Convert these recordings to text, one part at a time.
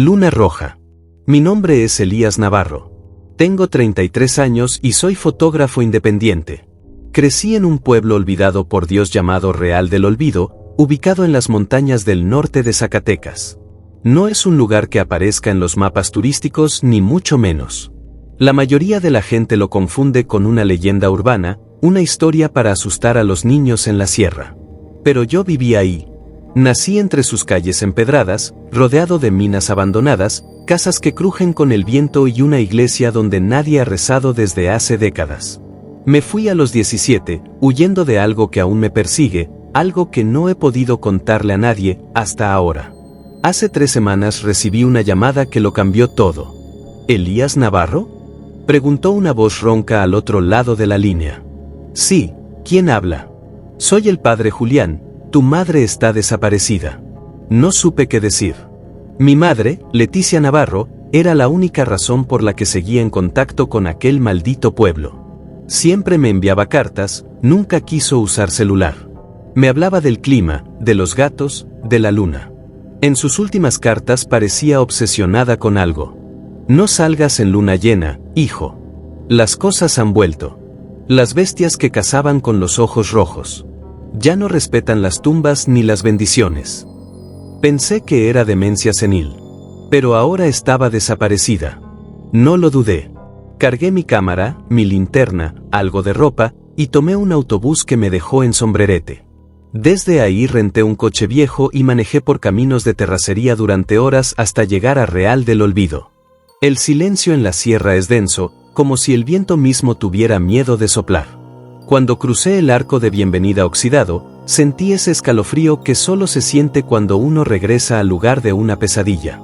Luna roja. Mi nombre es Elías Navarro. Tengo 33 años y soy fotógrafo independiente. Crecí en un pueblo olvidado por Dios llamado Real del Olvido, ubicado en las montañas del norte de Zacatecas. No es un lugar que aparezca en los mapas turísticos ni mucho menos. La mayoría de la gente lo confunde con una leyenda urbana, una historia para asustar a los niños en la sierra. Pero yo viví ahí. Nací entre sus calles empedradas, rodeado de minas abandonadas, casas que crujen con el viento y una iglesia donde nadie ha rezado desde hace décadas. Me fui a los 17, huyendo de algo que aún me persigue, algo que no he podido contarle a nadie, hasta ahora. Hace 3 semanas recibí una llamada que lo cambió todo. ¿Elías Navarro?, preguntó una voz ronca al otro lado de la línea. Sí, ¿quién habla? Soy el padre Julián. Tu madre está desaparecida. No supe qué decir. Mi madre, Leticia Navarro, era la única razón por la que seguía en contacto con aquel maldito pueblo. Siempre me enviaba cartas, nunca quiso usar celular. Me hablaba del clima, de los gatos, de la luna. En sus últimas cartas parecía obsesionada con algo. No salgas en luna llena, hijo. Las cosas han vuelto. Las bestias que cazaban con los ojos rojos. Ya no respetan las tumbas ni las bendiciones. Pensé que era demencia senil. Pero ahora estaba desaparecida. No lo dudé. Cargué mi cámara, mi linterna, algo de ropa, y tomé un autobús que me dejó en Sombrerete. Desde ahí renté un coche viejo y manejé por caminos de terracería durante horas hasta llegar a Real del Olvido. El silencio en la sierra es denso, como si el viento mismo tuviera miedo de soplar. Cuando crucé el arco de bienvenida oxidado, sentí ese escalofrío que solo se siente cuando uno regresa al lugar de una pesadilla.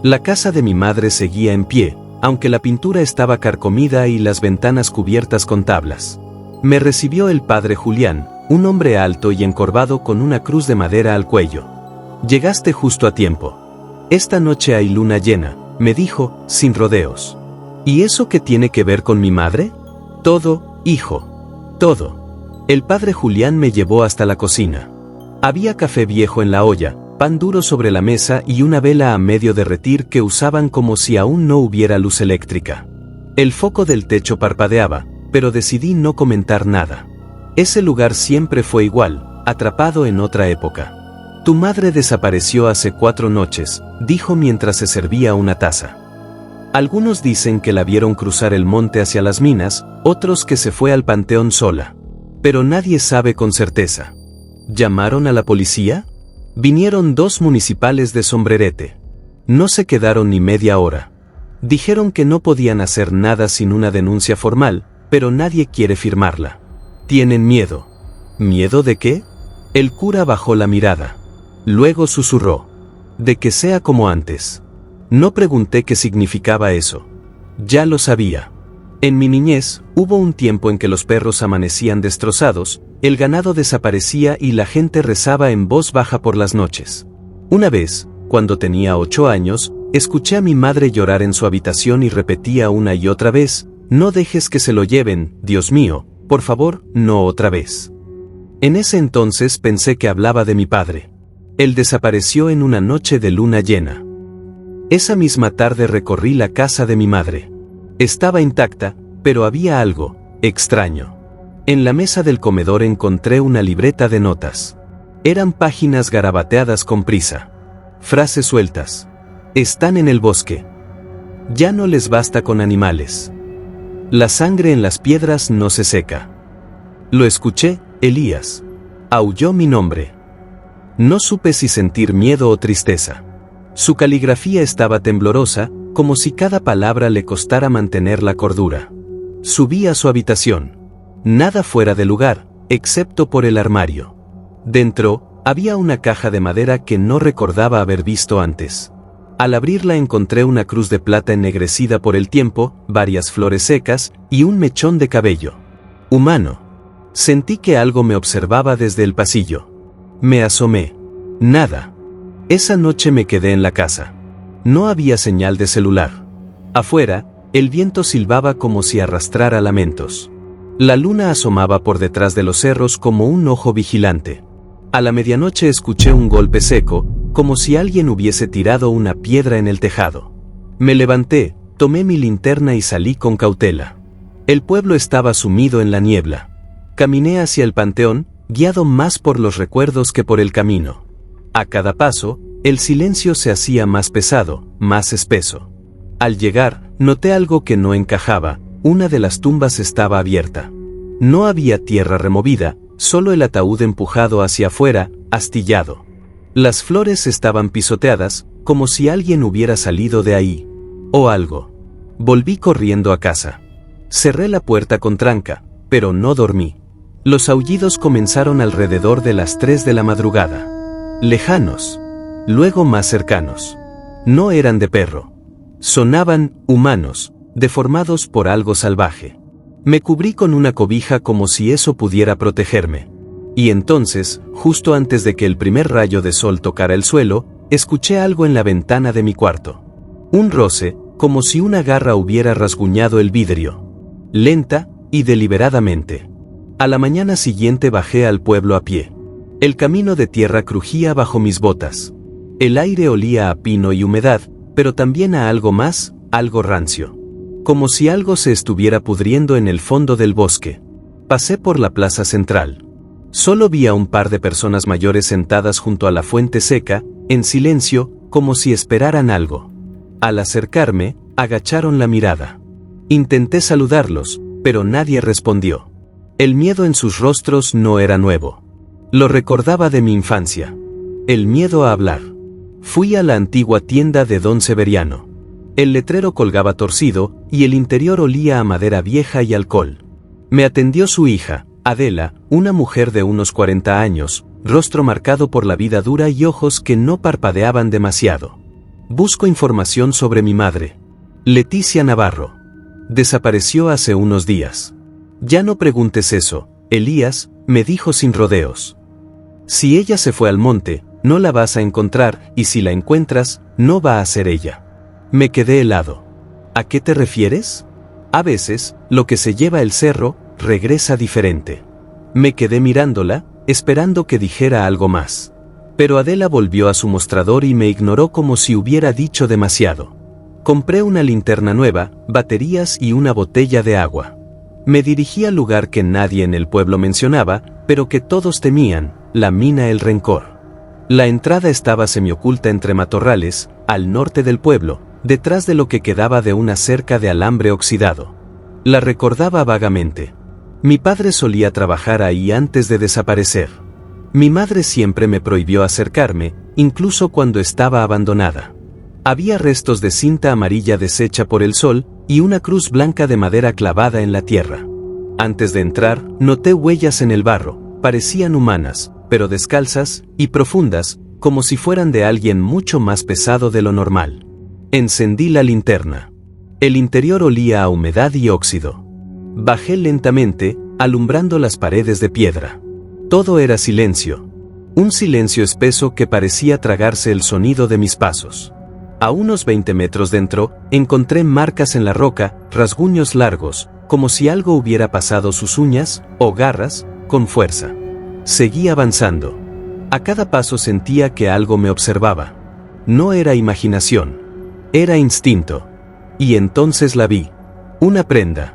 La casa de mi madre seguía en pie, aunque la pintura estaba carcomida y las ventanas cubiertas con tablas. Me recibió el padre Julián, un hombre alto y encorvado con una cruz de madera al cuello. Llegaste justo a tiempo. Esta noche hay luna llena, me dijo, sin rodeos. ¿Y eso qué tiene que ver con mi madre? Todo, hijo. Todo. El padre Julián me llevó hasta la cocina. Había café viejo en la olla, pan duro sobre la mesa y una vela a medio derretir que usaban como si aún no hubiera luz eléctrica. El foco del techo parpadeaba, pero decidí no comentar nada. Ese lugar siempre fue igual, atrapado en otra época. Tu madre desapareció hace 4 noches, dijo mientras se servía una taza. Algunos dicen que la vieron cruzar el monte hacia las minas, otros que se fue al panteón sola. Pero nadie sabe con certeza. ¿Llamaron a la policía? Vinieron 2 municipales de Sombrerete. No se quedaron ni media hora. Dijeron que no podían hacer nada sin una denuncia formal, pero nadie quiere firmarla. Tienen miedo. ¿Miedo de qué? El cura bajó la mirada. Luego susurró. De que sea como antes. No pregunté qué significaba eso. Ya lo sabía. En mi niñez, hubo un tiempo en que los perros amanecían destrozados, el ganado desaparecía y la gente rezaba en voz baja por las noches. Una vez, cuando tenía 8 años, escuché a mi madre llorar en su habitación y repetía una y otra vez, no dejes que se lo lleven, Dios mío, por favor, no otra vez. En ese entonces pensé que hablaba de mi padre. Él desapareció en una noche de luna llena. Esa misma tarde recorrí la casa de mi madre. Estaba intacta, pero había algo extraño. En la mesa del comedor encontré una libreta de notas. Eran páginas garabateadas con prisa. Frases sueltas. Están en el bosque. Ya no les basta con animales. La sangre en las piedras no se seca. Lo escuché, Elías. Aulló mi nombre. No supe si sentir miedo o tristeza. Su caligrafía estaba temblorosa, como si cada palabra le costara mantener la cordura. Subí a su habitación. Nada fuera de lugar, excepto por el armario. Dentro, había una caja de madera que no recordaba haber visto antes. Al abrirla encontré una cruz de plata ennegrecida por el tiempo, varias flores secas, y un mechón de cabello. Humano. Sentí que algo me observaba desde el pasillo. Me asomé. Nada. Esa noche me quedé en la casa. No había señal de celular. Afuera, el viento silbaba como si arrastrara lamentos. La luna asomaba por detrás de los cerros como un ojo vigilante. A la medianoche escuché un golpe seco, como si alguien hubiese tirado una piedra en el tejado. Me levanté, tomé mi linterna y salí con cautela. El pueblo estaba sumido en la niebla. Caminé hacia el panteón, guiado más por los recuerdos que por el camino. A cada paso, el silencio se hacía más pesado, más espeso. Al llegar, noté algo que no encajaba: una de las tumbas estaba abierta. No había tierra removida, solo el ataúd empujado hacia afuera, astillado. Las flores estaban pisoteadas, como si alguien hubiera salido de ahí. O algo. Volví corriendo a casa. Cerré la puerta con tranca, pero no dormí. Los aullidos comenzaron alrededor de las 3 de la madrugada. Lejanos. Luego más cercanos. No eran de perro. Sonaban humanos, deformados por algo salvaje. Me cubrí con una cobija como si eso pudiera protegerme. Y entonces, justo antes de que el primer rayo de sol tocara el suelo, escuché algo en la ventana de mi cuarto. Un roce, como si una garra hubiera rasguñado el vidrio. Lenta y deliberadamente. A la mañana siguiente bajé al pueblo a pie. El camino de tierra crujía bajo mis botas. El aire olía a pino y humedad, pero también a algo más, algo rancio. Como si algo se estuviera pudriendo en el fondo del bosque. Pasé por la plaza central. Solo vi a un par de personas mayores sentadas junto a la fuente seca, en silencio, como si esperaran algo. Al acercarme, agacharon la mirada. Intenté saludarlos, pero nadie respondió. El miedo en sus rostros no era nuevo. Lo recordaba de mi infancia. El miedo a hablar. Fui a la antigua tienda de Don Severiano. El letrero colgaba torcido, y el interior olía a madera vieja y alcohol. Me atendió su hija, Adela, una mujer de unos 40 años, rostro marcado por la vida dura y ojos que no parpadeaban demasiado. Busco información sobre mi madre. Leticia Navarro. Desapareció hace unos días. Ya no preguntes eso, Elías, me dijo sin rodeos. Si ella se fue al monte, no la vas a encontrar, y si la encuentras, no va a ser ella. Me quedé helado. ¿A qué te refieres? A veces, lo que se lleva el cerro, regresa diferente. Me quedé mirándola, esperando que dijera algo más. Pero Adela volvió a su mostrador y me ignoró como si hubiera dicho demasiado. Compré una linterna nueva, baterías y una botella de agua. Me dirigí al lugar que nadie en el pueblo mencionaba, pero que todos temían, la mina El Rencor. La entrada estaba semioculta entre matorrales, al norte del pueblo, detrás de lo que quedaba de una cerca de alambre oxidado. La recordaba vagamente. Mi padre solía trabajar ahí antes de desaparecer. Mi madre siempre me prohibió acercarme, incluso cuando estaba abandonada. Había restos de cinta amarilla deshecha por el sol, y una cruz blanca de madera clavada en la tierra. Antes de entrar, noté huellas en el barro, parecían humanas, pero descalzas y profundas, como si fueran de alguien mucho más pesado de lo normal. Encendí la linterna. El interior olía a humedad y óxido. Bajé lentamente, alumbrando las paredes de piedra. Todo era silencio. Un silencio espeso que parecía tragarse el sonido de mis pasos. A unos 20 metros dentro, encontré marcas en la roca, rasguños largos, como si algo hubiera pasado sus uñas, o garras, con fuerza. Seguí avanzando. A cada paso sentía que algo me observaba. No era imaginación. Era instinto. Y entonces la vi. Una prenda.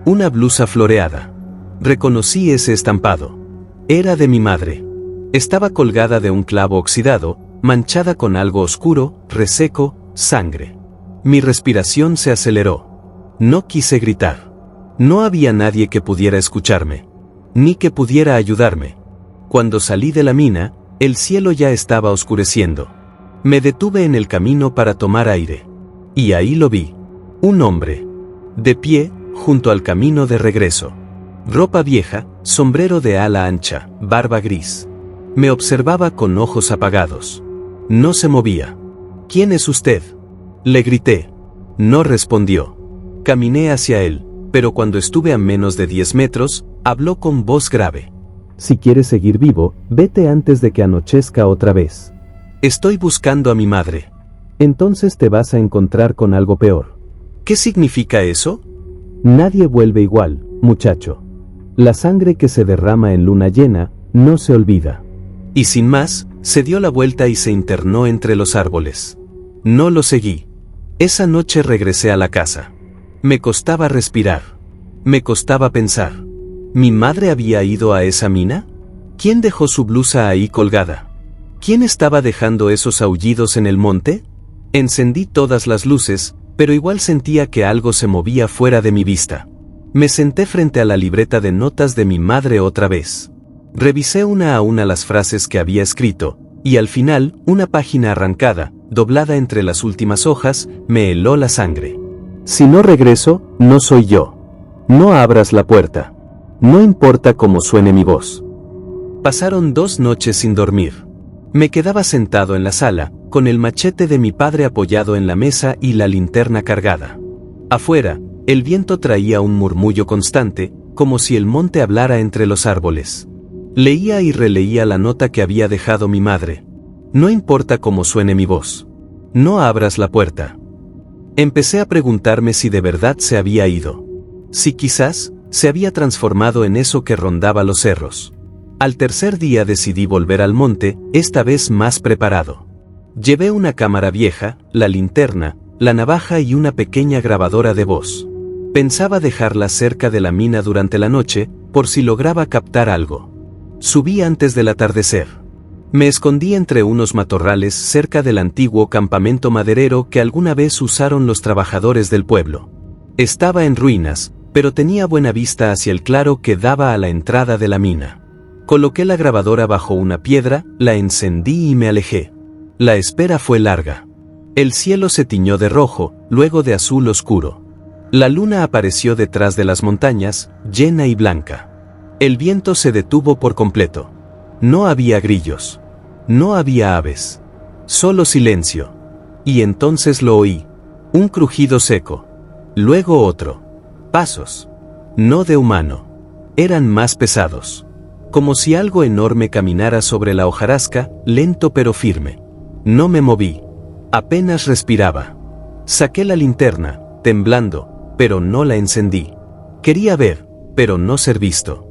Una blusa floreada. Reconocí ese estampado. Era de mi madre. Estaba colgada de un clavo oxidado, manchada con algo oscuro, reseco, sangre. Mi respiración se aceleró. No quise gritar. No había nadie que pudiera escucharme. Ni que pudiera ayudarme. Cuando salí de la mina, el cielo ya estaba oscureciendo. Me detuve en el camino para tomar aire. Y ahí lo vi. Un hombre. De pie, junto al camino de regreso. Ropa vieja, sombrero de ala ancha, barba gris. Me observaba con ojos apagados. No se movía. ¿Quién es usted? Le grité. No respondió. Caminé hacia él, pero cuando estuve a menos de 10 metros, habló con voz grave. Si quieres seguir vivo, vete antes de que anochezca otra vez. Estoy buscando a mi madre. Entonces te vas a encontrar con algo peor. ¿Qué significa eso? Nadie vuelve igual, muchacho. La sangre que se derrama en luna llena, no se olvida. Y sin más, Se dio la vuelta y se internó entre los árboles. No lo seguí. Esa noche regresé a la casa. Me costaba respirar. Me costaba pensar. ¿Mi madre había ido a esa mina? ¿Quién dejó su blusa ahí colgada? ¿Quién estaba dejando esos aullidos en el monte? Encendí todas las luces, pero igual sentía que algo se movía fuera de mi vista. Me senté frente a la libreta de notas de mi madre otra vez. Revisé una a una las frases que había escrito, y al final, una página arrancada, doblada entre las últimas hojas, me heló la sangre. Si no regreso, no soy yo. No abras la puerta. No importa cómo suene mi voz. Pasaron 2 noches sin dormir. Me quedaba sentado en la sala, con el machete de mi padre apoyado en la mesa y la linterna cargada. Afuera, el viento traía un murmullo constante, como si el monte hablara entre los árboles. Leía y releía la nota que había dejado mi madre. No importa cómo suene mi voz. No abras la puerta. Empecé a preguntarme si de verdad se había ido. Si quizás, se había transformado en eso que rondaba los cerros. Al tercer día decidí volver al monte, esta vez más preparado. Llevé una cámara vieja, la linterna, la navaja y una pequeña grabadora de voz. Pensaba dejarla cerca de la mina durante la noche, por si lograba captar algo. Subí antes del atardecer. Me escondí entre unos matorrales cerca del antiguo campamento maderero que alguna vez usaron los trabajadores del pueblo. Estaba en ruinas, pero tenía buena vista hacia el claro que daba a la entrada de la mina. Coloqué la grabadora bajo una piedra, la encendí y me alejé. La espera fue larga. El cielo se tiñó de rojo, luego de azul oscuro. La luna apareció detrás de las montañas, llena y blanca. El viento se detuvo por completo. No había grillos. No había aves. Solo silencio. Y entonces lo oí. Un crujido seco. Luego otro. Pasos. No de humano. Eran más pesados. Como si algo enorme caminara sobre la hojarasca, lento pero firme. No me moví. Apenas respiraba. Saqué la linterna, temblando, pero no la encendí. Quería ver, pero no ser visto.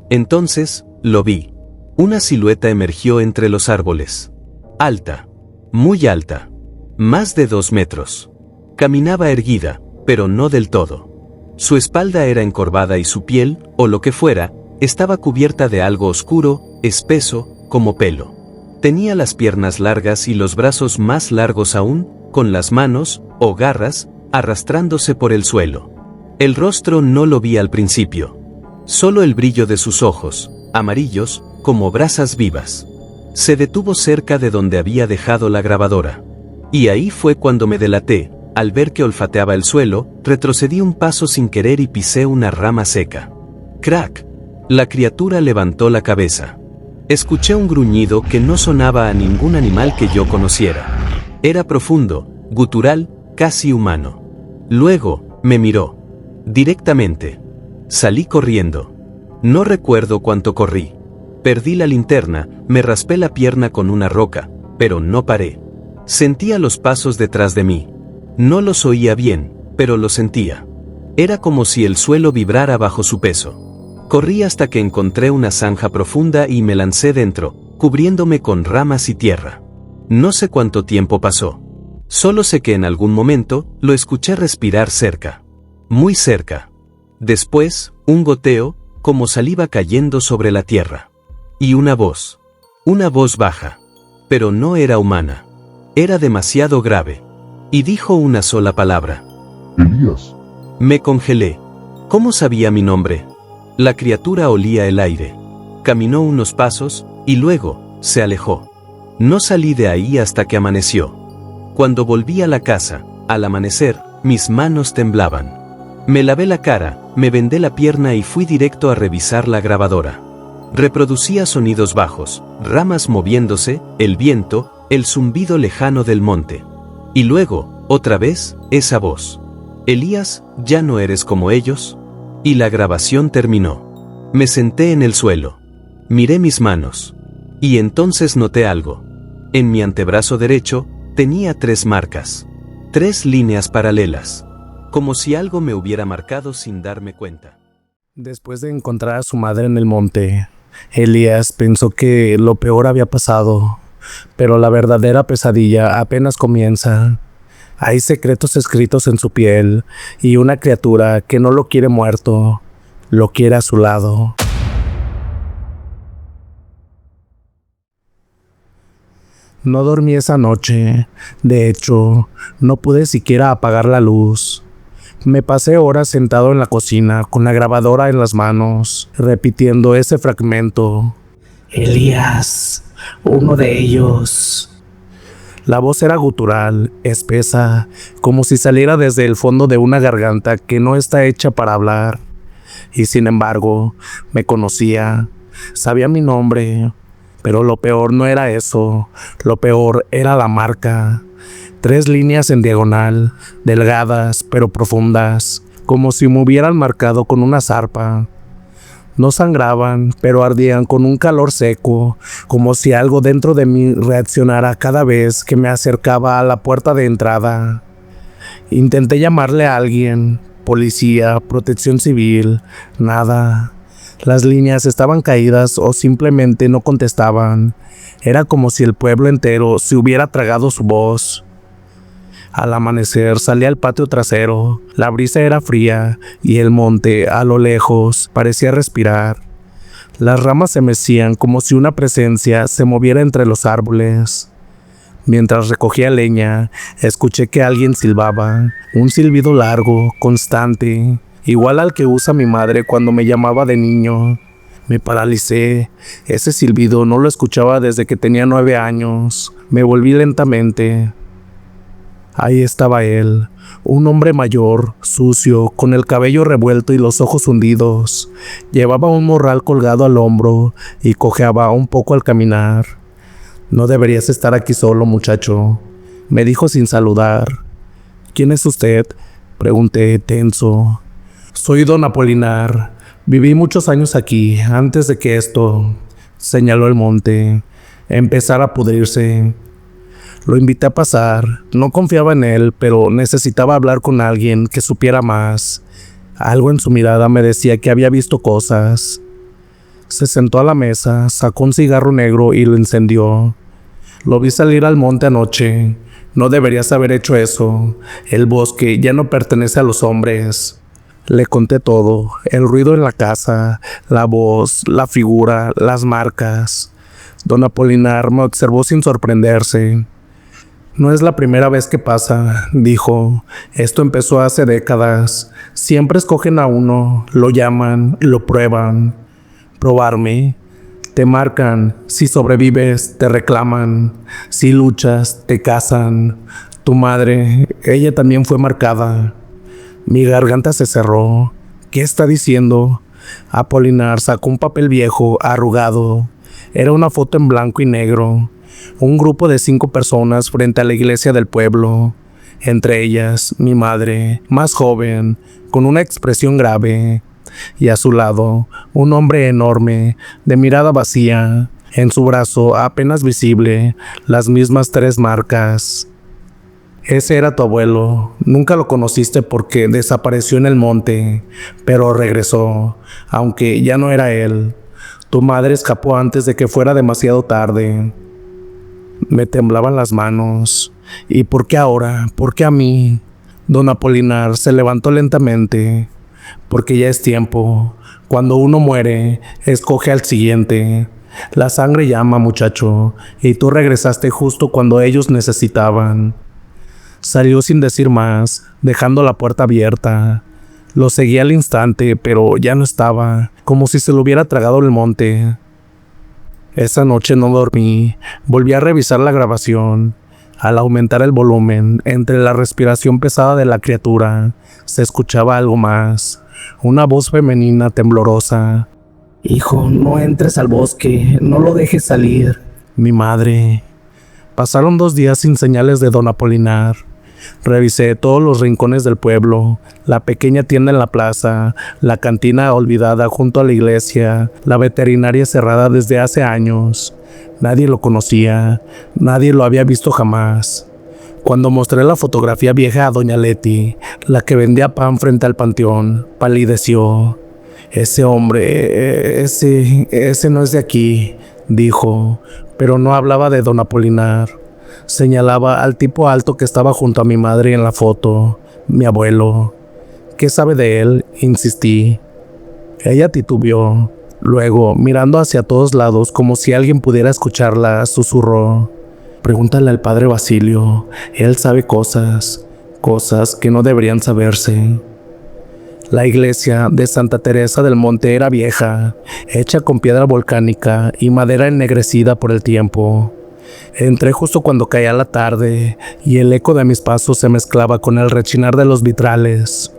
Entonces, lo vi. Una silueta emergió entre los árboles. Alta. Muy alta. Más de 2 metros. Caminaba erguida, pero no del todo. Su espalda era encorvada y su piel, o lo que fuera, estaba cubierta de algo oscuro, espeso, como pelo. Tenía las piernas largas y los brazos más largos aún, con las manos, o garras, arrastrándose por el suelo. El rostro no lo vi al principio. Solo el brillo de sus ojos, amarillos, como brasas vivas. Se detuvo cerca de donde había dejado la grabadora. Y ahí fue cuando me delaté. Al ver que olfateaba el suelo, retrocedí un paso sin querer y pisé una rama seca. ¡Crack! La criatura levantó la cabeza. Escuché un gruñido que no sonaba a ningún animal que yo conociera. Era profundo, gutural, casi humano. Luego, me miró. Directamente. Salí corriendo. No recuerdo cuánto corrí. Perdí la linterna, me raspé la pierna con una roca, pero no paré. Sentía los pasos detrás de mí. No los oía bien, pero los sentía. Era como si el suelo vibrara bajo su peso. Corrí hasta que encontré una zanja profunda y me lancé dentro, cubriéndome con ramas y tierra. No sé cuánto tiempo pasó. Solo sé que en algún momento, lo escuché respirar cerca. Muy cerca. Después, un goteo, como saliva cayendo sobre la tierra. Y una voz. Una voz baja. Pero no era humana. Era demasiado grave. Y dijo una sola palabra. Elías. Me congelé. ¿Cómo sabía mi nombre? La criatura olía el aire. Caminó unos pasos, y luego, se alejó. No salí de ahí hasta que amaneció. Cuando volví a la casa, al amanecer, mis manos temblaban. Me lavé la cara, me vendé la pierna y fui directo a revisar la grabadora. Reproducía sonidos bajos, ramas moviéndose, el viento, el zumbido lejano del monte. Y luego, otra vez, esa voz. Elías, ¿ya no eres como ellos? Y la grabación terminó. Me senté en el suelo. Miré mis manos. Y entonces noté algo. En mi antebrazo derecho, tenía 3 marcas. 3 líneas paralelas. Como si algo me hubiera marcado sin darme cuenta. Después de encontrar a su madre en el monte, Elías pensó que lo peor había pasado. pero la verdadera pesadilla apenas comienza. Hay secretos escritos en su piel y una criatura que no lo quiere muerto, lo quiere a su lado. No dormí esa noche. De hecho, no pude siquiera apagar la luz. Me pasé horas sentado en la cocina con la grabadora en las manos, repitiendo ese fragmento. Elías, uno de ellos. La voz era gutural, espesa, como si saliera desde el fondo de una garganta que no está hecha para hablar. Y sin embargo, me conocía, sabía mi nombre. Pero lo peor no era eso, lo peor era la marca. 3 líneas en diagonal, delgadas pero profundas, como si me hubieran marcado con una zarpa. No sangraban, pero ardían con un calor seco, como si algo dentro de mí reaccionara cada vez que me acercaba a la puerta de entrada. Intenté llamarle a alguien, policía, protección civil, nada. Las líneas estaban caídas o simplemente no contestaban. Era como si el pueblo entero se hubiera tragado su voz. Al amanecer salí al patio trasero. La brisa era fría y el monte, a lo lejos, parecía respirar. Las ramas se mecían como si una presencia se moviera entre los árboles. Mientras recogía leña, escuché que alguien silbaba, un silbido largo, constante, igual al que usa mi madre cuando me llamaba de niño. Me paralicé. Ese silbido no lo escuchaba desde que tenía 9 años. Me volví lentamente. Ahí estaba él, un hombre mayor, sucio, con el cabello revuelto y los ojos hundidos. Llevaba un morral colgado al hombro y cojeaba un poco al caminar. «No deberías estar aquí solo, muchacho», me dijo sin saludar. «¿Quién es usted?», pregunté tenso. «Soy don Apolinar. Viví muchos años aquí, antes de que esto», señaló el monte, «empezara a pudrirse». Lo invité a pasar. No confiaba en él, pero necesitaba hablar con alguien que supiera más. Algo en su mirada me decía que había visto cosas. Se sentó a la mesa, sacó un cigarro negro y lo encendió. «Lo vi salir al monte anoche. No deberías haber hecho eso. El bosque ya no pertenece a los hombres». Le conté todo, el ruido en la casa, la voz, la figura, las marcas. Don Apolinar me observó sin sorprenderse. «No es la primera vez que pasa», dijo. «Esto empezó hace décadas. Siempre escogen a uno, lo llaman, lo prueban». «¿Probarme?» «Te marcan. Si sobrevives, te reclaman. Si luchas, te cazan. Tu madre, ella también fue marcada». Mi garganta se cerró. «¿Qué está diciendo?» Apolinar sacó un papel viejo, arrugado. Era una foto en blanco y negro. Un grupo de 5 personas frente a la iglesia del pueblo. Entre ellas, mi madre, más joven, con una expresión grave. Y a su lado, un hombre enorme, de mirada vacía. En su brazo, apenas visible, las mismas 3 marcas. «Ese era tu abuelo. Nunca lo conociste porque desapareció en el monte, pero regresó, aunque ya no era él. Tu madre escapó antes de que fuera demasiado tarde». Me temblaban las manos. «¿Y por qué ahora? ¿Por qué a mí?» Don Apolinar se levantó lentamente. «Porque ya es tiempo. Cuando uno muere, escoge al siguiente. La sangre llama, muchacho, y tú regresaste justo cuando ellos necesitaban». Salió sin decir más, dejando la puerta abierta. Lo seguí al instante, pero ya no estaba, como si se lo hubiera tragado el monte. Esa noche no dormí. Volví a revisar la grabación. Al aumentar el volumen, entre la respiración pesada de la criatura, se escuchaba algo más. Una voz femenina temblorosa. «Hijo, no entres al bosque, no lo dejes salir». Mi madre. Pasaron 2 días sin señales de don Apolinar. Revisé todos los rincones del pueblo, la pequeña tienda en la plaza, la cantina olvidada junto a la iglesia, la veterinaria cerrada desde hace años. Nadie lo conocía, nadie lo había visto jamás. Cuando mostré la fotografía vieja a doña Leti, la que vendía pan frente al panteón, palideció. «Ese hombre, ese no es de aquí», dijo, pero no hablaba de don Apolinar. Señalaba al tipo alto que estaba junto a mi madre en la foto, mi abuelo. ¿Qué sabe de él?, insistí. Ella titubeó. Luego, mirando hacia todos lados como si alguien pudiera escucharla, susurró: «Pregúntale al padre Basilio, él sabe cosas que no deberían saberse». La iglesia de Santa Teresa del Monte era vieja, hecha con piedra volcánica y madera ennegrecida por el tiempo. Entré justo cuando caía la tarde y el eco de mis pasos se mezclaba con el rechinar de los vitrales.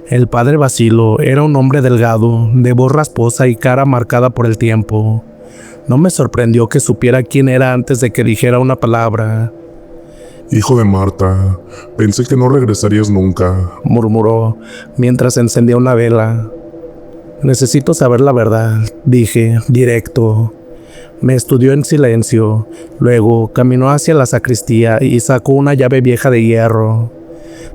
El padre Basilio era un hombre delgado, de voz rasposa y cara marcada por el tiempo. No me sorprendió que supiera quién era antes de que dijera una palabra. «Hijo de Marta, pensé que no regresarías nunca», murmuró mientras encendía una vela. «Necesito saber la verdad», dije, directo. Me estudió en silencio, luego caminó hacia la sacristía y sacó una llave vieja de hierro.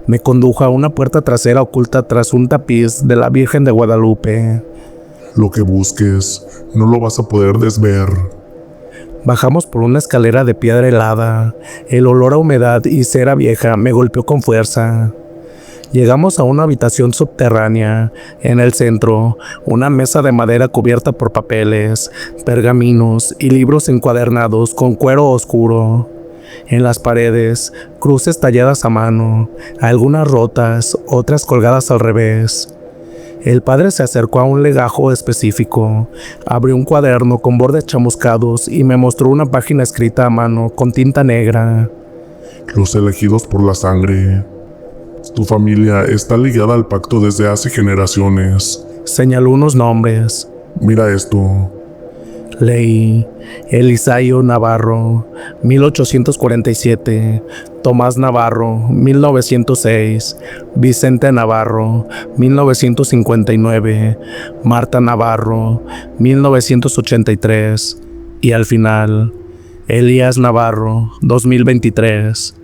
Me condujo a una puerta trasera oculta tras un tapiz de la Virgen de Guadalupe. «Lo que busques, no lo vas a poder desver». Bajamos por una escalera de piedra helada. El olor a humedad y cera vieja me golpeó con fuerza. Llegamos a una habitación subterránea. En el centro, una mesa de madera cubierta por papeles, pergaminos y libros encuadernados con cuero oscuro. En las paredes, cruces talladas a mano, algunas rotas, otras colgadas al revés. El padre se acercó a un legajo específico, abrió un cuaderno con bordes chamuscados y me mostró una página escrita a mano con tinta negra. «Los elegidos por la sangre. Tu familia está ligada al pacto desde hace generaciones». Señaló unos nombres. «Mira esto». Leí: Elisaio Navarro, 1847, Tomás Navarro, 1906, Vicente Navarro, 1959, Marta Navarro, 1983, y al final, Elías Navarro, 2023.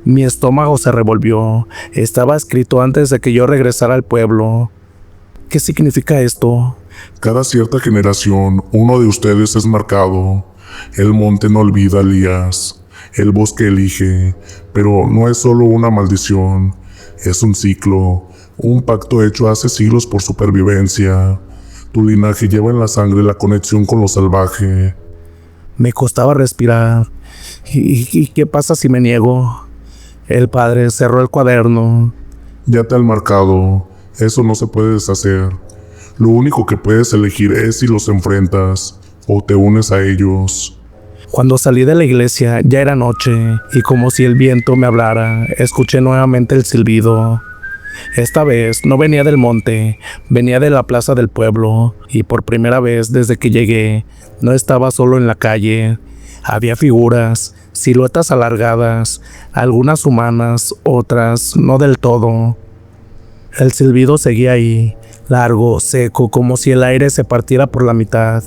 Mi estómago se revolvió. Estaba escrito antes de que yo regresara al pueblo. ¿Qué significa esto? «Cada cierta generación, uno de ustedes es marcado. El monte no olvida, Elías. El bosque elige. Pero no es solo una maldición. Es un ciclo. Un pacto hecho hace siglos por supervivencia. Tu linaje lleva en la sangre la conexión con lo salvaje». Me costaba respirar. ¿Y qué pasa si me niego? El padre cerró el cuaderno. «Ya te han marcado. Eso no se puede deshacer. Lo único que puedes elegir es si los enfrentas o te unes a ellos». Cuando salí de la iglesia ya era noche y como si el viento me hablara, escuché nuevamente el silbido. Esta vez no venía del monte, venía de la plaza del pueblo y por primera vez desde que llegué no estaba solo en la calle. Había figuras, siluetas alargadas, algunas humanas, otras no del todo. El silbido seguía ahí, largo, seco, como si el aire se partiera por la mitad.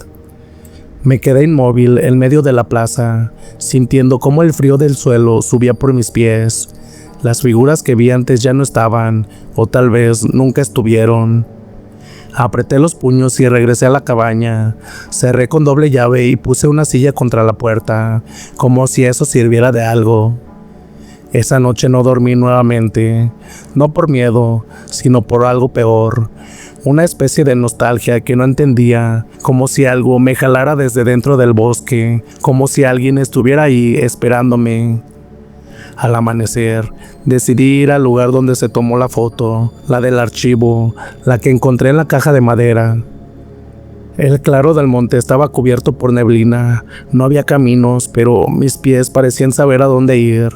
Me quedé inmóvil en medio de la plaza, sintiendo cómo el frío del suelo subía por mis pies. Las figuras que vi antes ya no estaban, o tal vez nunca estuvieron. Apreté los puños y regresé a la cabaña. Cerré con doble llave y puse una silla contra la puerta, como si eso sirviera de algo. Esa noche no dormí nuevamente, no por miedo, sino por algo peor. Una especie de nostalgia que no entendía, como si algo me jalara desde dentro del bosque, como si alguien estuviera ahí esperándome. Al amanecer, decidí ir al lugar donde se tomó la foto, la del archivo, la que encontré en la caja de madera. El claro del monte estaba cubierto por neblina, no había caminos, pero mis pies parecían saber a dónde ir.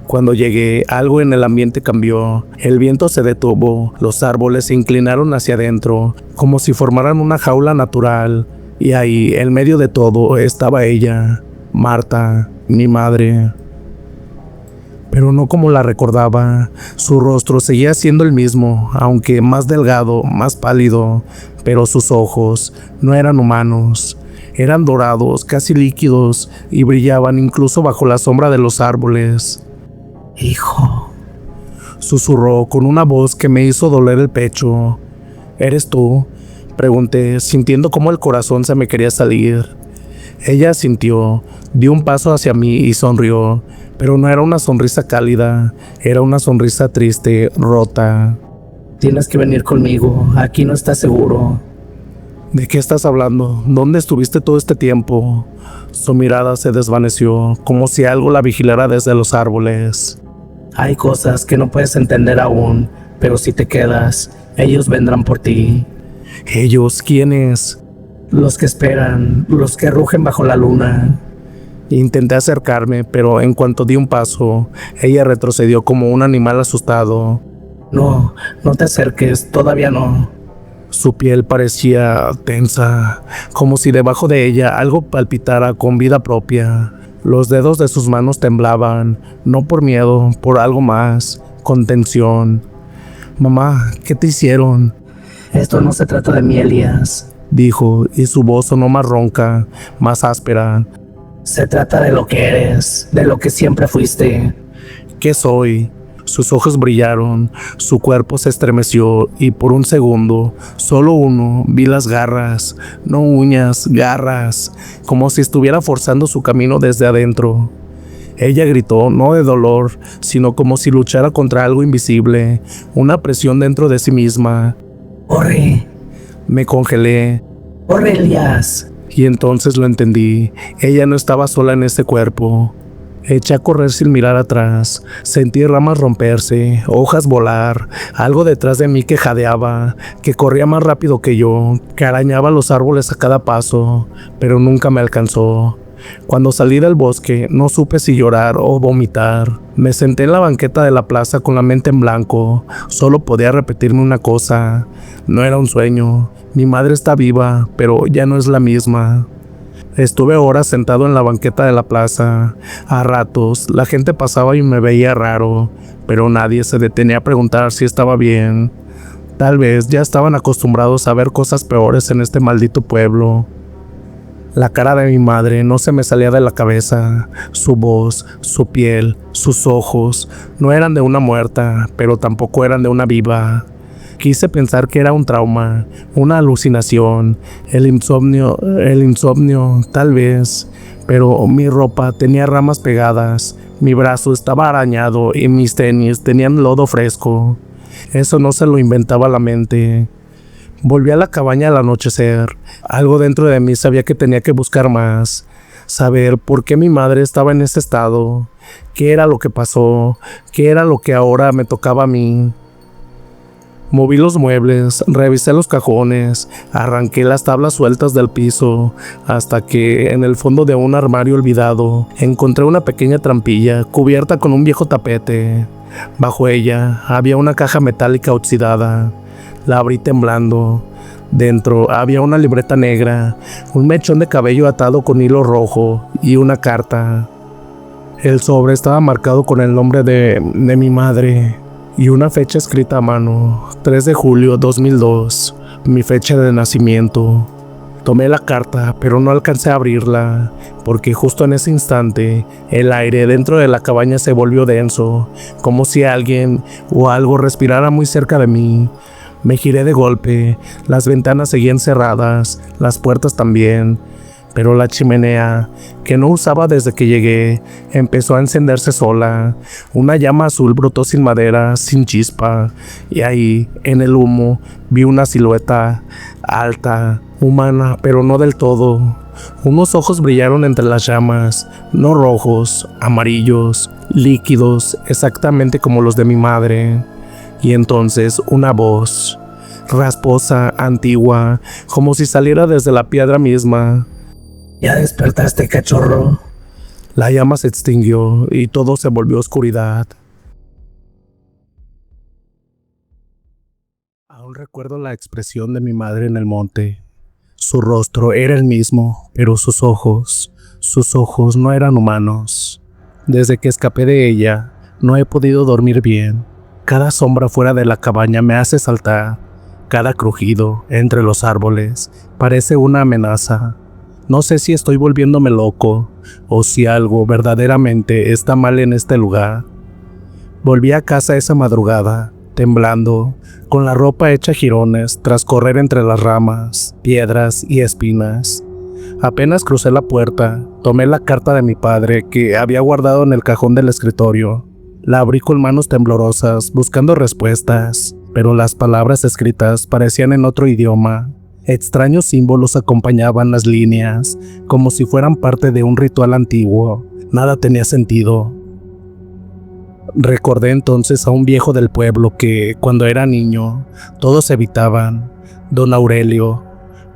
Cuando llegué, algo en el ambiente cambió. El viento se detuvo, los árboles se inclinaron hacia adentro, como si formaran una jaula natural. Y ahí, en medio de todo, estaba ella, Marta, mi madre. Pero no como la recordaba. Su rostro seguía siendo el mismo, aunque más delgado, más pálido, pero sus ojos no eran humanos. Eran dorados, casi líquidos, y brillaban incluso bajo la sombra de los árboles. «Hijo», susurró con una voz que me hizo doler el pecho. «¿Eres tú?», pregunté, sintiendo cómo el corazón se me quería salir. Ella asintió, dio un paso hacia mí y sonrió, pero no era una sonrisa cálida, era una sonrisa triste, rota. Tienes que venir conmigo, aquí no estás seguro. ¿De qué estás hablando? ¿Dónde estuviste todo este tiempo? Su mirada se desvaneció, como si algo la vigilara desde los árboles. Hay cosas que no puedes entender aún, pero si te quedas, ellos vendrán por ti. ¿Ellos? ¿Quiénes? Los que esperan, los que rugen bajo la luna. Intenté acercarme, pero en cuanto di un paso, ella retrocedió como un animal asustado. No, no te acerques, todavía no. Su piel parecía tensa, como si debajo de ella algo palpitara con vida propia. Los dedos de sus manos temblaban, no por miedo, por algo más, con tensión. «Mamá, ¿qué te hicieron?», Esto no se trata de mí, Elías. dijo, y su voz sonó más ronca, más áspera. Se trata de lo que eres, de lo que siempre fuiste. «¿Qué soy?». Sus ojos brillaron, su cuerpo se estremeció y por un segundo, solo uno, vi las garras, no uñas, garras, como si estuviera forzando su camino desde adentro. Ella gritó, no de dolor, sino como si luchara contra algo invisible, una presión dentro de sí misma. ¡Corre! Me congelé. ¡Corre, Elías! Y entonces lo entendí, ella no estaba sola en ese cuerpo. Eché a correr sin mirar atrás, sentí ramas romperse, hojas volar, algo detrás de mí que jadeaba, que corría más rápido que yo, que arañaba los árboles a cada paso, pero nunca me alcanzó. Cuando salí del bosque, no supe si llorar o vomitar. Me senté en la banqueta de la plaza con la mente en blanco, solo podía repetirme una cosa, no era un sueño, mi madre está viva, pero ya no es la misma. Estuve horas sentado en la banqueta de la plaza. A ratos, la gente pasaba y me veía raro, pero nadie se detenía a preguntar si estaba bien. Tal vez ya estaban acostumbrados a ver cosas peores en este maldito pueblo. La cara de mi madre no se me salía de la cabeza. Su voz, su piel, sus ojos, no eran de una muerta, pero tampoco eran de una viva. Quise pensar que era un trauma, una alucinación, el insomnio, tal vez, pero mi ropa tenía ramas pegadas, mi brazo estaba arañado y mis tenis tenían lodo fresco. Eso no se lo inventaba la mente. Volví a la cabaña al anochecer. Algo dentro de mí sabía que tenía que buscar más, saber por qué mi madre estaba en ese estado, qué era lo que pasó, qué era lo que ahora me tocaba a mí. Moví los muebles, revisé los cajones, arranqué las tablas sueltas del piso, hasta que, en el fondo de un armario olvidado, encontré una pequeña trampilla cubierta con un viejo tapete. Bajo ella había una caja metálica oxidada. La abrí temblando. Dentro había una libreta negra, un mechón de cabello atado con hilo rojo y una carta. El sobre estaba marcado con el nombre de mi madre y una fecha escrita a mano, 3 de julio 2002, mi fecha de nacimiento. Tomé la carta, pero no alcancé a abrirla, porque justo en ese instante, el aire dentro de la cabaña se volvió denso, como si alguien o algo respirara muy cerca de mí. Me giré de golpe, las ventanas seguían cerradas, las puertas también, pero la chimenea, que no usaba desde que llegué, empezó a encenderse sola. Una llama azul brotó sin madera, sin chispa, y ahí, en el humo, vi una silueta alta, humana, pero no del todo. Unos ojos brillaron entre las llamas, no rojos, amarillos, líquidos, exactamente como los de mi madre. Y entonces una voz, rasposa, antigua, como si saliera desde la piedra misma. ¿Ya despertaste, cachorro? La llama se extinguió y todo se volvió oscuridad. Aún recuerdo la expresión de mi madre en el monte. Su rostro era el mismo, pero sus ojos no eran humanos. Desde que escapé de ella, no he podido dormir bien. Cada sombra fuera de la cabaña me hace saltar. Cada crujido entre los árboles parece una amenaza. No sé si estoy volviéndome loco o si algo verdaderamente está mal en este lugar. Volví a casa esa madrugada, temblando, con la ropa hecha jirones tras correr entre las ramas, piedras y espinas. Apenas crucé la puerta, tomé la carta de mi padre que había guardado en el cajón del escritorio. La abrí con manos temblorosas, buscando respuestas, pero las palabras escritas parecían en otro idioma. Extraños símbolos acompañaban las líneas, como si fueran parte de un ritual antiguo. Nada tenía sentido. Recordé entonces a un viejo del pueblo que, cuando era niño, todos evitaban. Don Aurelio.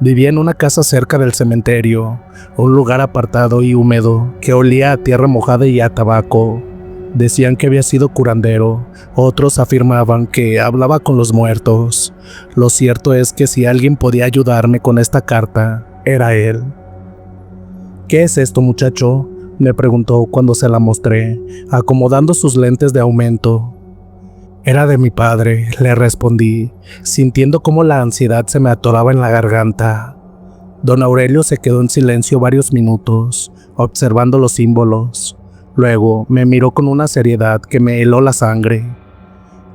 Vivía en una casa cerca del cementerio, un lugar apartado y húmedo que olía a tierra mojada y a tabaco. Decían que había sido curandero, otros afirmaban que hablaba con los muertos. Lo cierto es que si alguien podía ayudarme con esta carta, era él. ¿Qué es esto, muchacho?, me preguntó cuando se la mostré, acomodando sus lentes de aumento. Era de mi padre, le respondí, sintiendo cómo la ansiedad se me atoraba en la garganta. Don Aurelio se quedó en silencio varios minutos, observando los símbolos. Luego me miró con una seriedad que me heló la sangre.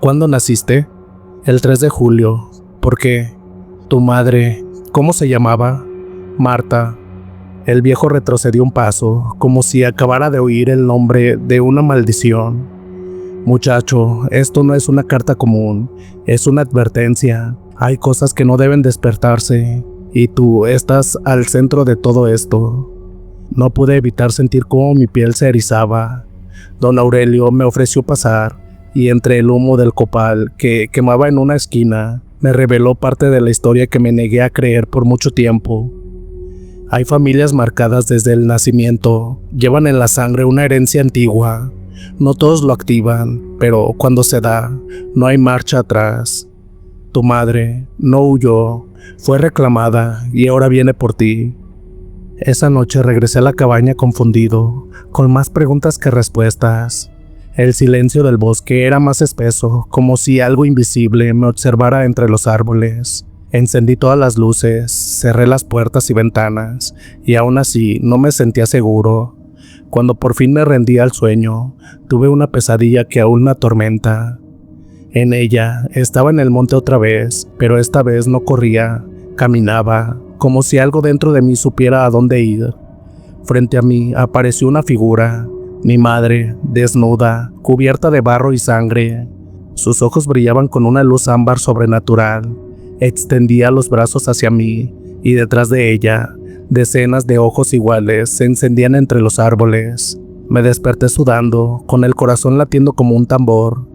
¿Cuándo naciste? El 3 de julio. ¿Por qué? Tu madre, ¿cómo se llamaba? Marta. El viejo retrocedió un paso, como si acabara de oír el nombre de una maldición. Muchacho, esto no es una carta común, es una advertencia. Hay cosas que no deben despertarse, y tú estás al centro de todo esto. No pude evitar sentir cómo mi piel se erizaba. Don Aurelio me ofreció pasar, y entre el humo del copal que quemaba en una esquina, me reveló parte de la historia que me negué a creer por mucho tiempo. Hay familias marcadas desde el nacimiento, llevan en la sangre una herencia antigua. No todos lo activan, pero cuando se da, no hay marcha atrás. Tu madre no huyó, fue reclamada y ahora viene por ti. Esa noche regresé a la cabaña confundido, con más preguntas que respuestas. El silencio del bosque era más espeso, como si algo invisible me observara entre los árboles. Encendí todas las luces, cerré las puertas y ventanas, y aún así no me sentía seguro. Cuando por fin me rendí al sueño, tuve una pesadilla que aún me atormenta. En ella estaba en el monte otra vez, pero esta vez no corría, caminaba, como si algo dentro de mí supiera a dónde ir. Frente a mí apareció una figura, mi madre, desnuda, cubierta de barro y sangre. Sus ojos brillaban con una luz ámbar sobrenatural. Extendía los brazos hacia mí, y detrás de ella, decenas de ojos iguales se encendían entre los árboles. Me desperté sudando, con el corazón latiendo como un tambor.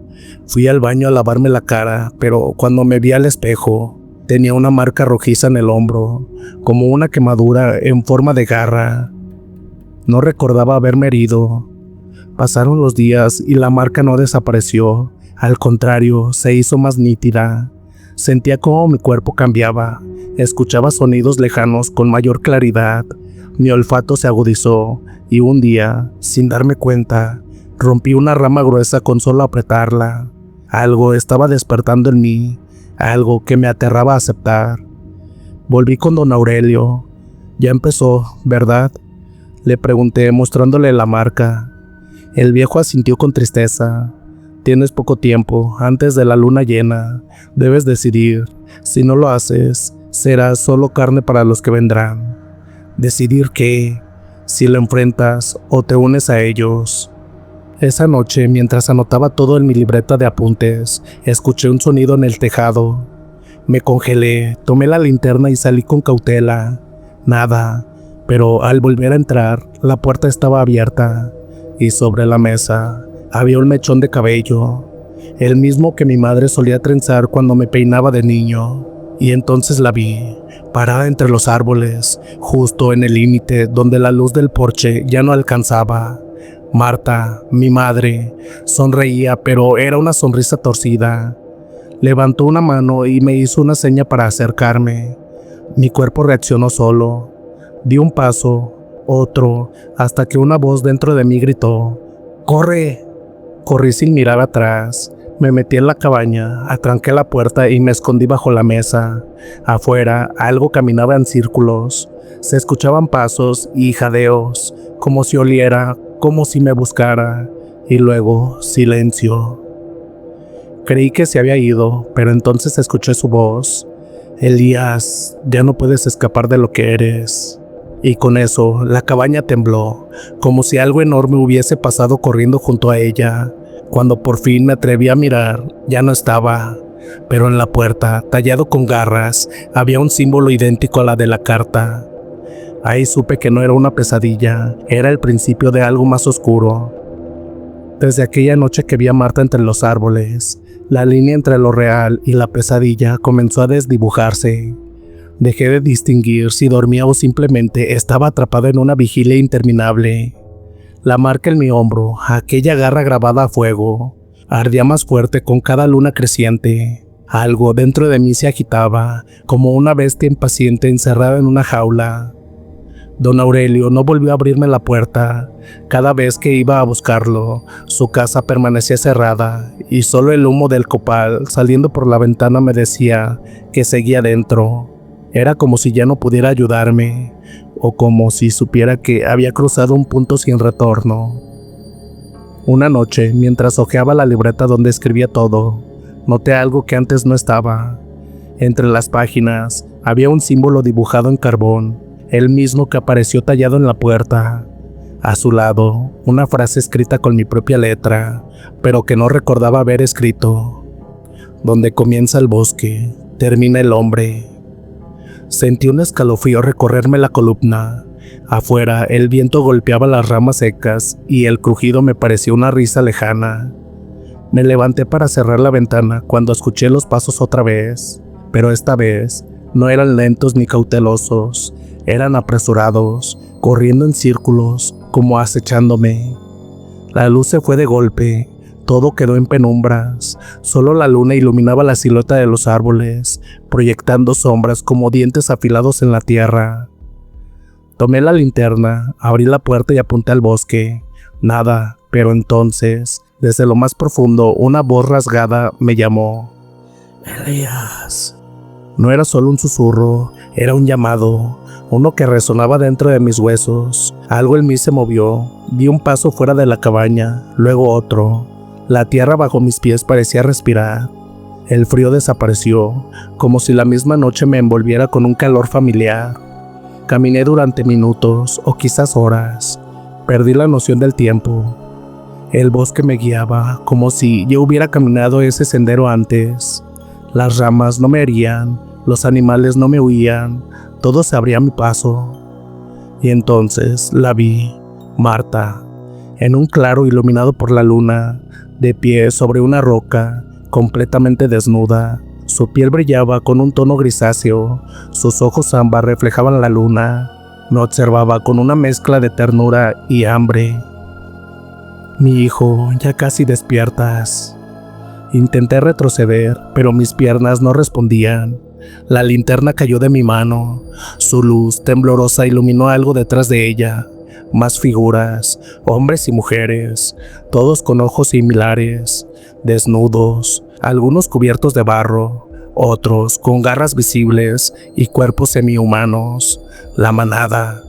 Fui al baño a lavarme la cara, pero cuando me vi al espejo, tenía una marca rojiza en el hombro, como una quemadura en forma de garra. No recordaba haberme herido. Pasaron los días y la marca no desapareció, al contrario, se hizo más nítida. Sentía cómo mi cuerpo cambiaba, escuchaba sonidos lejanos con mayor claridad, mi olfato se agudizó y un día, sin darme cuenta, rompí una rama gruesa con solo apretarla. Algo estaba despertando en mí, algo que me aterraba a aceptar. Volví con don Aurelio. Ya empezó, ¿verdad?, le pregunté mostrándole la marca. El viejo asintió con tristeza. Tienes poco tiempo, antes de la luna llena. Debes decidir. Si no lo haces, serás solo carne para los que vendrán. ¿Decidir qué? Si lo enfrentas o te unes a ellos. Esa noche, mientras anotaba todo en mi libreta de apuntes, escuché un sonido en el tejado. Me congelé, tomé la linterna y salí con cautela. Nada, pero al volver a entrar, la puerta estaba abierta, y sobre la mesa había un mechón de cabello, el mismo que mi madre solía trenzar cuando me peinaba de niño. Y entonces la vi, parada entre los árboles, justo en el límite donde la luz del porche ya no alcanzaba. Marta, mi madre, sonreía, pero era una sonrisa torcida. Levantó una mano y me hizo una seña para acercarme. Mi cuerpo reaccionó solo. Di un paso, otro, hasta que una voz dentro de mí gritó: ¡corre! Corrí sin mirar atrás. Me metí en la cabaña, atranqué la puerta y me escondí bajo la mesa. Afuera, algo caminaba en círculos. Se escuchaban pasos y jadeos, como si oliera, como si me buscara. Y luego, silencio. Creí que se había ido, pero entonces escuché su voz. Elías, ya no puedes escapar de lo que eres. Y con eso, la cabaña tembló, como si algo enorme hubiese pasado corriendo junto a ella. Cuando por fin me atreví a mirar, ya no estaba. Pero en la puerta, tallado con garras, había un símbolo idéntico a la de la carta. Ahí supe que no era una pesadilla, era el principio de algo más oscuro. Desde aquella noche que vi a Marta entre los árboles, la línea entre lo real y la pesadilla comenzó a desdibujarse. Dejé de distinguir si dormía o simplemente estaba atrapado en una vigilia interminable. La marca en mi hombro, aquella garra grabada a fuego, ardía más fuerte con cada luna creciente. Algo dentro de mí se agitaba, como una bestia impaciente encerrada en una jaula. Don Aurelio no volvió a abrirme la puerta. Cada vez que iba a buscarlo, su casa permanecía cerrada y solo el humo del copal saliendo por la ventana me decía que seguía dentro. Era como si ya no pudiera ayudarme, o como si supiera que había cruzado un punto sin retorno. Una noche, mientras hojeaba la libreta donde escribía todo, noté algo que antes no estaba. Entre las páginas había un símbolo dibujado en carbón, el mismo que apareció tallado en la puerta. A su lado, una frase escrita con mi propia letra, pero que no recordaba haber escrito. Donde comienza el bosque, termina el hombre. Sentí un escalofrío recorrerme la columna. Afuera, el viento golpeaba las ramas secas y el crujido me pareció una risa lejana. Me levanté para cerrar la ventana cuando escuché los pasos otra vez, pero esta vez no eran lentos ni cautelosos, eran apresurados, corriendo en círculos, como acechándome. La luz se fue de golpe, todo quedó en penumbras, solo la luna iluminaba la silueta de los árboles, proyectando sombras como dientes afilados en la tierra. Tomé la linterna, abrí la puerta y apunté al bosque. Nada, pero entonces, desde lo más profundo, una voz rasgada me llamó. Elías. No era solo un susurro, era un llamado, uno que resonaba dentro de mis huesos. Algo en mí se movió, di un paso fuera de la cabaña, luego otro. La tierra bajo mis pies parecía respirar. El frío desapareció, como si la misma noche me envolviera con un calor familiar. Caminé durante minutos, o quizás horas. Perdí la noción del tiempo. El bosque me guiaba, como si yo hubiera caminado ese sendero antes. Las ramas no me herían, los animales no me huían, todo se abría a mi paso. Y entonces la vi, Marta, en un claro iluminado por la luna, de pie sobre una roca, completamente desnuda. Su piel brillaba con un tono grisáceo, sus ojos ámbar reflejaban la luna. Me observaba con una mezcla de ternura y hambre. Mi hijo, ya casi despiertas. Intenté retroceder, pero mis piernas no respondían. La linterna cayó de mi mano. Su luz temblorosa iluminó algo detrás de ella. Más figuras, hombres y mujeres, todos con ojos similares, desnudos, algunos cubiertos de barro, otros con garras visibles y cuerpos semihumanos. La manada.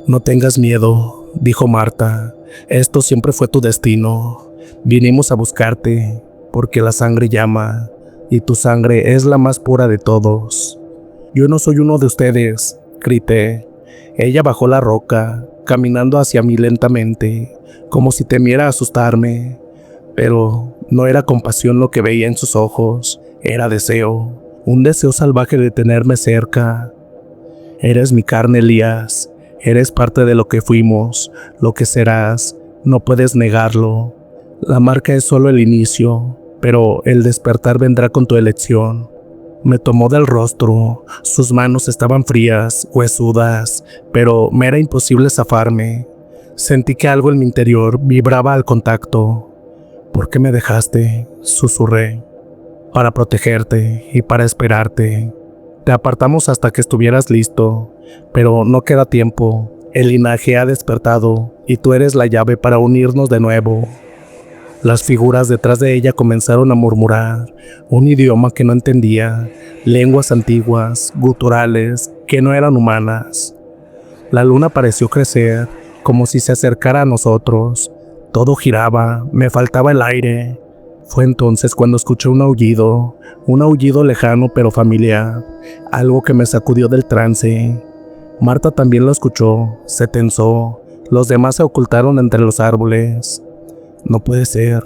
No tengas miedo, dijo Marta. Esto siempre fue tu destino. Vinimos a buscarte, porque la sangre llama, y tu sangre es la más pura de todos. Yo no soy uno de ustedes, grité. Ella bajó la roca, caminando hacia mí lentamente, como si temiera asustarme, pero no era compasión lo que veía en sus ojos, era deseo, un deseo salvaje de tenerme cerca. Eres mi carne, Elías, eres parte de lo que fuimos, lo que serás, no puedes negarlo. La marca es solo el inicio, pero el despertar vendrá con tu elección. Me tomó del rostro, sus manos estaban frías, huesudas, pero me era imposible zafarme. Sentí que algo en mi interior vibraba al contacto. ¿Por qué me dejaste?, susurré. Para protegerte y para esperarte. Te apartamos hasta que estuvieras listo, pero no queda tiempo. El linaje ha despertado y tú eres la llave para unirnos de nuevo. Las figuras detrás de ella comenzaron a murmurar, un idioma que no entendía, lenguas antiguas, guturales, que no eran humanas. La luna pareció crecer, como si se acercara a nosotros. Todo giraba, me faltaba el aire. Fue entonces cuando escuché un aullido lejano pero familiar, algo que me sacudió del trance. Marta también lo escuchó, se tensó. Los demás se ocultaron entre los árboles. No puede ser,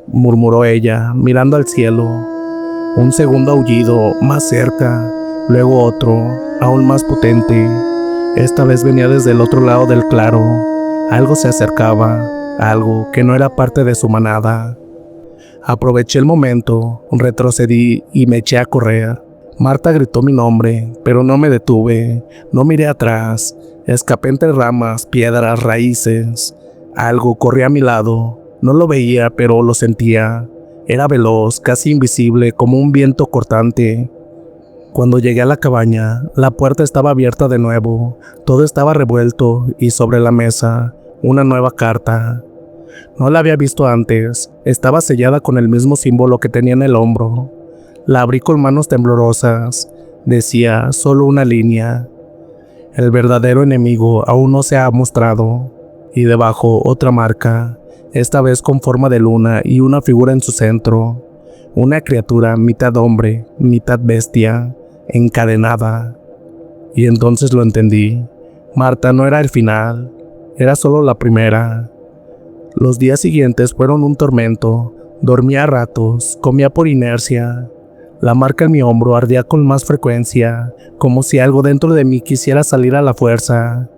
murmuró ella, mirando al cielo. Un segundo aullido, más cerca, luego otro, aún más potente. Esta vez venía desde el otro lado del claro. Algo se acercaba, algo que no era parte de su manada. Aproveché el momento, retrocedí y me eché a correr. Marta gritó mi nombre, pero no me detuve, no miré atrás. Escapé entre ramas, piedras, raíces. Algo corría a mi lado. No lo veía, pero lo sentía. Era veloz, casi invisible, como un viento cortante. Cuando llegué a la cabaña, la puerta estaba abierta de nuevo. Todo estaba revuelto y sobre la mesa, una nueva carta. No la había visto antes. Estaba sellada con el mismo símbolo que tenía en el hombro. La abrí con manos temblorosas. Decía solo una línea. El verdadero enemigo aún no se ha mostrado. Y debajo otra marca, esta vez con forma de luna y una figura en su centro. Una criatura mitad hombre, mitad bestia, encadenada. Y entonces lo entendí. Marta no era el final, era solo la primera. Los días siguientes fueron un tormento. Dormía a ratos, comía por inercia. La marca en mi hombro ardía con más frecuencia, como si algo dentro de mí quisiera salir a la fuerza.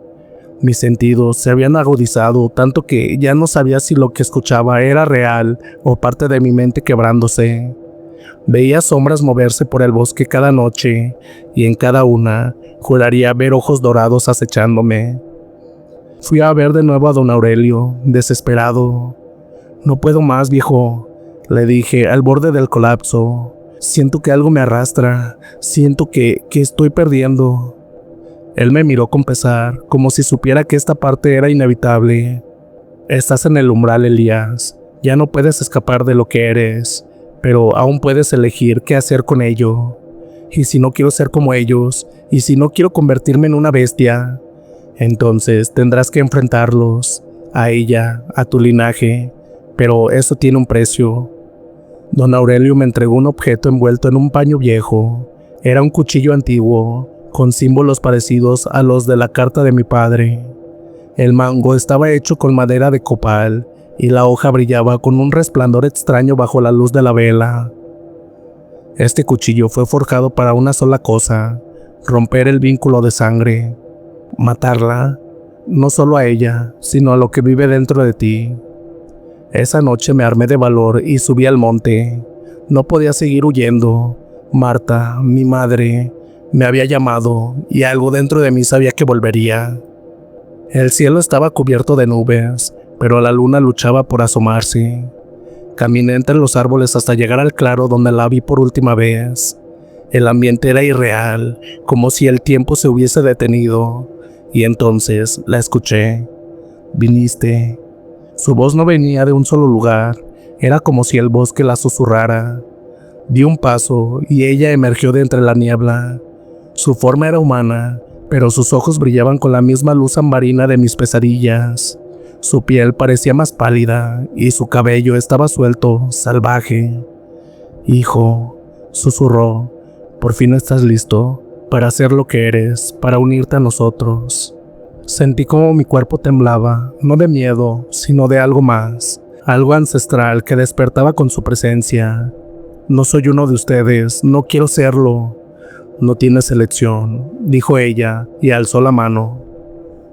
Mis sentidos se habían agudizado tanto que ya no sabía si lo que escuchaba era real o parte de mi mente quebrándose. Veía sombras moverse por el bosque cada noche, y en cada una juraría ver ojos dorados acechándome. Fui a ver de nuevo a don Aurelio, desesperado. «No puedo más, viejo», le dije, al borde del colapso. «Siento que algo me arrastra, siento que estoy perdiendo». Él me miró con pesar, como si supiera que esta parte era inevitable. «Estás en el umbral, Elías. Ya no puedes escapar de lo que eres, pero aún puedes elegir qué hacer con ello. Y si no quiero ser como ellos, y si no quiero convertirme en una bestia, entonces tendrás que enfrentarlos, a ella, a tu linaje, pero eso tiene un precio». Don Aurelio me entregó un objeto envuelto en un paño viejo. Era un cuchillo antiguo, con símbolos parecidos a los de la carta de mi padre. El mango estaba hecho con madera de copal, y la hoja brillaba con un resplandor extraño bajo la luz de la vela. Este cuchillo fue forjado para una sola cosa: romper el vínculo de sangre. Matarla, no solo a ella, sino a lo que vive dentro de ti. Esa noche me armé de valor y subí al monte. No podía seguir huyendo. Marta, mi madre, me había llamado y algo dentro de mí sabía que volvería. El cielo estaba cubierto de nubes, pero la luna luchaba por asomarse. Caminé entre los árboles hasta llegar al claro donde la vi por última vez. El ambiente era irreal, como si el tiempo se hubiese detenido, y entonces la escuché. «Viniste». Su voz no venía de un solo lugar, era como si el bosque la susurrara. Di un paso y ella emergió de entre la niebla. Su forma era humana, pero sus ojos brillaban con la misma luz ambarina de mis pesadillas. Su piel parecía más pálida y su cabello estaba suelto, salvaje. «Hijo», susurró, «por fin estás listo para hacer lo que eres, para unirte a nosotros». Sentí como mi cuerpo temblaba, no de miedo, sino de algo más, algo ancestral que despertaba con su presencia. «No soy uno de ustedes, no quiero serlo». «No tienes elección», dijo ella, y alzó la mano.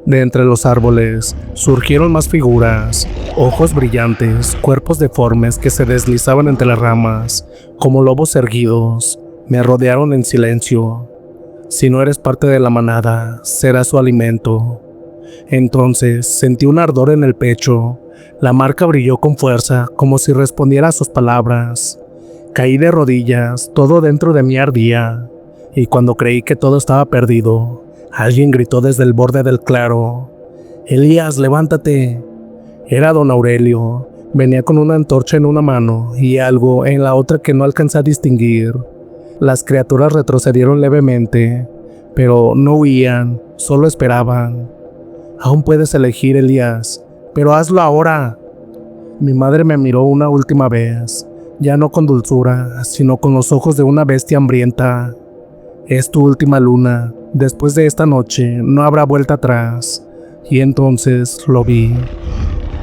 De entre los árboles surgieron más figuras, ojos brillantes, cuerpos deformes que se deslizaban entre las ramas, como lobos erguidos. Me rodearon en silencio. «Si no eres parte de la manada, serás su alimento». Entonces sentí un ardor en el pecho. La marca brilló con fuerza, como si respondiera a sus palabras. Caí de rodillas, todo dentro de mí ardía, y cuando creí que todo estaba perdido, alguien gritó desde el borde del claro: «Elías, levántate». Era don Aurelio. Venía con una antorcha en una mano y algo en la otra que no alcancé a distinguir. Las criaturas retrocedieron levemente, pero no huían, solo esperaban. «Aún puedes elegir, Elías, pero hazlo ahora». Mi madre me miró una última vez, ya no con dulzura, sino con los ojos de una bestia hambrienta. «Es tu última luna», Después de esta noche no habrá vuelta atrás. Y entonces lo vi.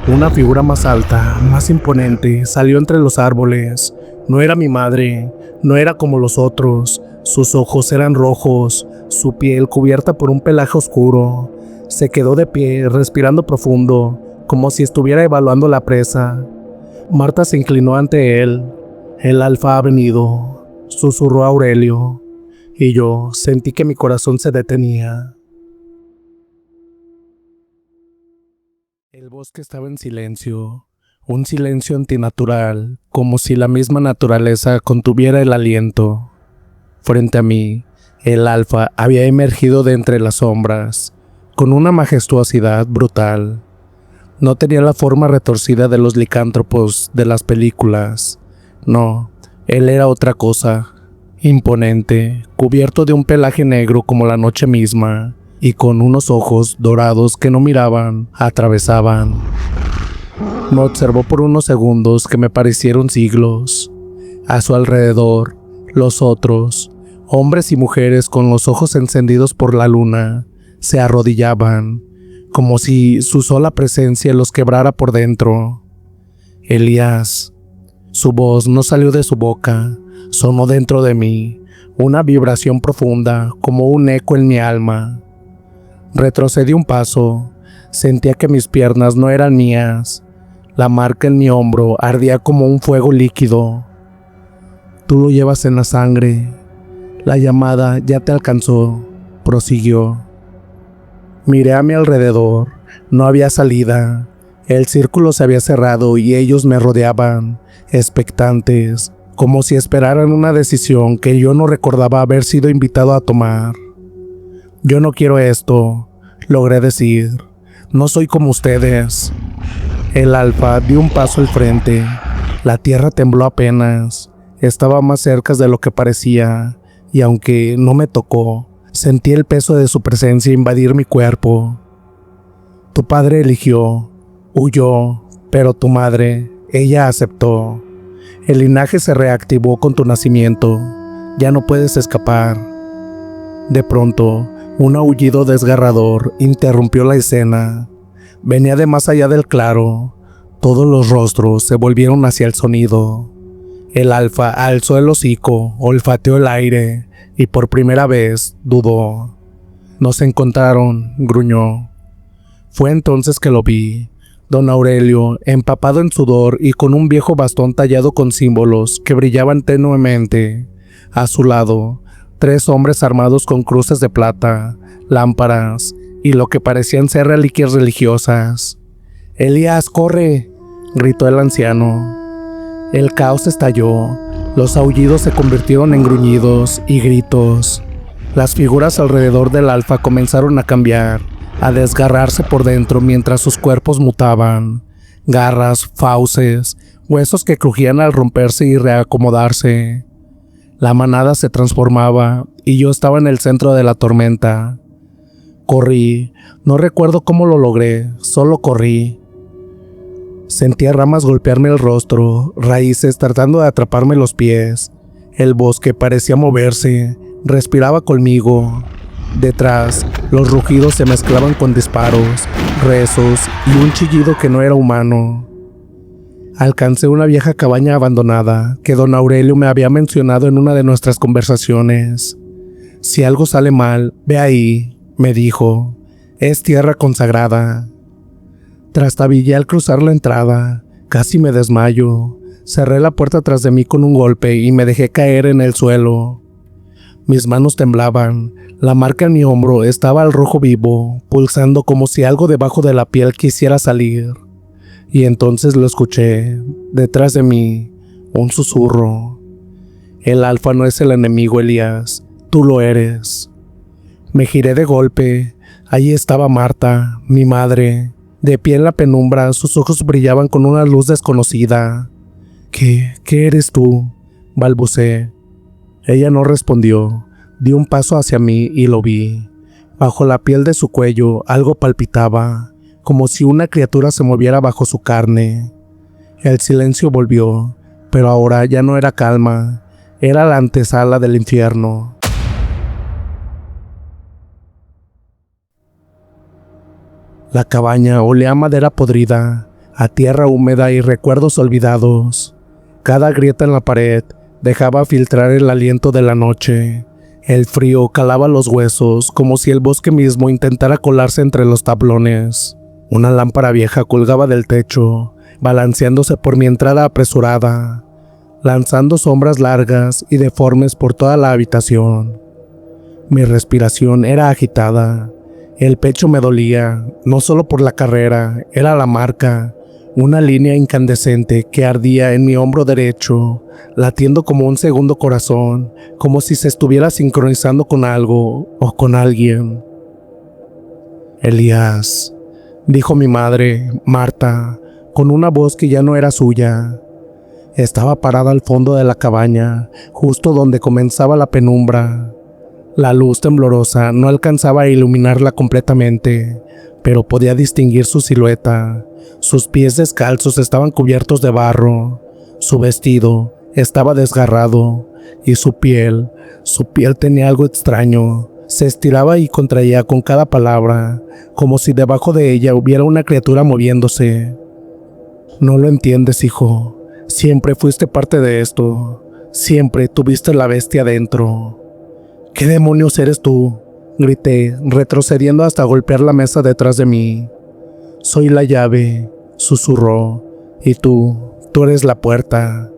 Una figura más alta, más imponente, salió entre los árboles. No era mi madre, no era como los otros. Sus ojos eran rojos, su piel cubierta por un pelaje oscuro. Se quedó de pie, respirando profundo, como si estuviera evaluando la presa. Marta se inclinó ante él. El alfa ha venido, susurró Aurelio, y yo sentí que mi corazón se detenía. El bosque estaba en silencio, un silencio antinatural, como si la misma naturaleza contuviera el aliento. Frente a mí, el alfa había emergido de entre las sombras, con una majestuosidad brutal. No tenía la forma retorcida de los licántropos de las películas. No, él era otra cosa, imponente, cubierto de un pelaje negro como la noche misma, y con unos ojos dorados que no miraban, atravesaban. Me observó por unos segundos que me parecieron siglos. A su alrededor, los otros, hombres y mujeres con los ojos encendidos por la luna, se arrodillaban, como si su sola presencia los quebrara por dentro. Elías. Su voz no salió de su boca, sonó dentro de mí, una vibración profunda, como un eco en mi alma. Retrocedí un paso, sentía que mis piernas no eran mías. La marca en mi hombro ardía como un fuego líquido. Tú lo llevas en la sangre. La llamada ya te alcanzó, prosiguió. Miré a mi alrededor, no había salida. El círculo se había cerrado y ellos me rodeaban, expectantes, como si esperaran una decisión que yo no recordaba haber sido invitado a tomar. Yo no quiero esto, logré decir. No soy como ustedes. El alfa dio un paso al frente. La tierra tembló apenas. Estaba más cerca de lo que parecía, y aunque no me tocó, sentí el peso de su presencia invadir mi cuerpo. Tu padre eligió, huyó, pero tu madre, ella aceptó. El linaje se reactivó con tu nacimiento. Ya no puedes escapar. De pronto, un aullido desgarrador interrumpió la escena. Venía de más allá del claro. Todos los rostros se volvieron hacia el sonido. El alfa alzó el hocico, olfateó el aire y por primera vez dudó. Nos encontraron, gruñó. Fue entonces que lo vi. Don Aurelio, empapado en sudor y con un viejo bastón tallado con símbolos que brillaban tenuemente. A su lado, 3 hombres armados con cruces de plata, lámparas y lo que parecían ser reliquias religiosas. «Elías, corre», gritó el anciano. El caos estalló. Los aullidos se convirtieron en gruñidos y gritos. Las figuras alrededor del alfa comenzaron a cambiar, a desgarrarse por dentro mientras sus cuerpos mutaban. Garras, fauces, huesos que crujían al romperse y reacomodarse. La manada se transformaba y yo estaba en el centro de la tormenta. Corrí, no recuerdo cómo lo logré, solo corrí. Sentía ramas golpearme el rostro, raíces tratando de atraparme los pies. El bosque parecía moverse, respiraba conmigo. Detrás, los rugidos se mezclaban con disparos, rezos y un chillido que no era humano. Alcancé una vieja cabaña abandonada que don Aurelio me había mencionado en una de nuestras conversaciones. Si algo sale mal, ve ahí, me dijo. Es tierra consagrada. Trastabillé al cruzar la entrada, casi me desmayo. Cerré la puerta tras de mí con un golpe y me dejé caer en el suelo. Mis manos temblaban, la marca en mi hombro estaba al rojo vivo, pulsando como si algo debajo de la piel quisiera salir. Y entonces lo escuché, detrás de mí, un susurro. El alfa no es el enemigo, Elías, tú lo eres. Me giré de golpe, allí estaba Marta, mi madre. De pie en la penumbra, sus ojos brillaban con una luz desconocida. ¿Qué eres tú?, balbuceé. Ella no respondió. Dio un paso hacia mí y lo vi. Bajo la piel de su cuello algo palpitaba, como si una criatura se moviera bajo su carne. El silencio volvió, pero ahora ya no era calma, era la antesala del infierno. La cabaña olía a madera podrida, a tierra húmeda y recuerdos olvidados. Cada grieta en la pared dejaba filtrar el aliento de la noche. El frío calaba los huesos como si el bosque mismo intentara colarse entre los tablones. Una lámpara vieja colgaba del techo, balanceándose por mi entrada apresurada, lanzando sombras largas y deformes por toda la habitación. Mi respiración era agitada. El pecho me dolía, no solo por la carrera, era la marca, una línea incandescente que ardía en mi hombro derecho, latiendo como un segundo corazón, como si se estuviera sincronizando con algo o con alguien. Elías, dijo mi madre, Marta, con una voz que ya no era suya. Estaba parada al fondo de la cabaña, justo donde comenzaba la penumbra. La luz temblorosa no alcanzaba a iluminarla completamente, pero podía distinguir su silueta. Sus pies descalzos estaban cubiertos de barro, su vestido estaba desgarrado y su piel tenía algo extraño. Se estiraba y contraía con cada palabra, como si debajo de ella hubiera una criatura moviéndose. No lo entiendes, hijo. Siempre fuiste parte de esto. Siempre tuviste la bestia dentro. ¿Qué demonios eres tú?, grité, retrocediendo hasta golpear la mesa detrás de mí. Soy la llave, susurró, y tú eres la puerta.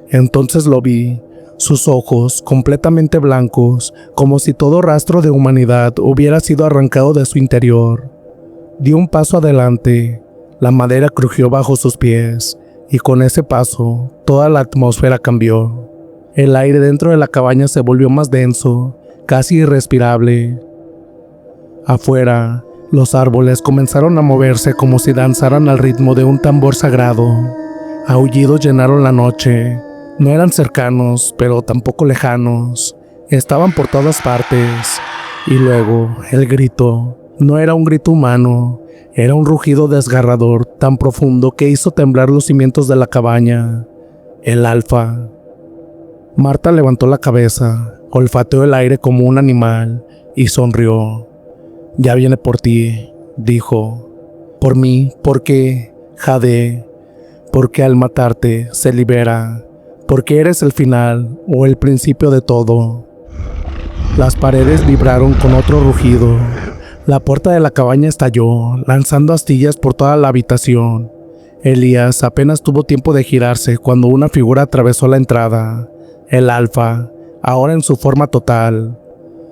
Entonces lo vi, sus ojos completamente blancos, como si todo rastro de humanidad hubiera sido arrancado de su interior. Dio un paso adelante, la madera crujió bajo sus pies, y con ese paso, toda la atmósfera cambió. El aire dentro de la cabaña se volvió más denso, casi irrespirable. Afuera, los árboles comenzaron a moverse como si danzaran al ritmo de un tambor sagrado. Aullidos llenaron la noche. No eran cercanos, pero tampoco lejanos. Estaban por todas partes. Y luego, el grito. No era un grito humano. Era un rugido desgarrador tan profundo que hizo temblar los cimientos de la cabaña. El alfa. Marta levantó la cabeza, olfateó el aire como un animal y sonrió. Ya viene por ti, dijo. Por mí, ¿por qué? Jade. Porque al matarte se libera. Porque eres el final o el principio de todo. Las paredes vibraron con otro rugido. La puerta de la cabaña estalló, lanzando astillas por toda la habitación. Elías apenas tuvo tiempo de girarse cuando una figura atravesó la entrada. El alfa, ahora en su forma total.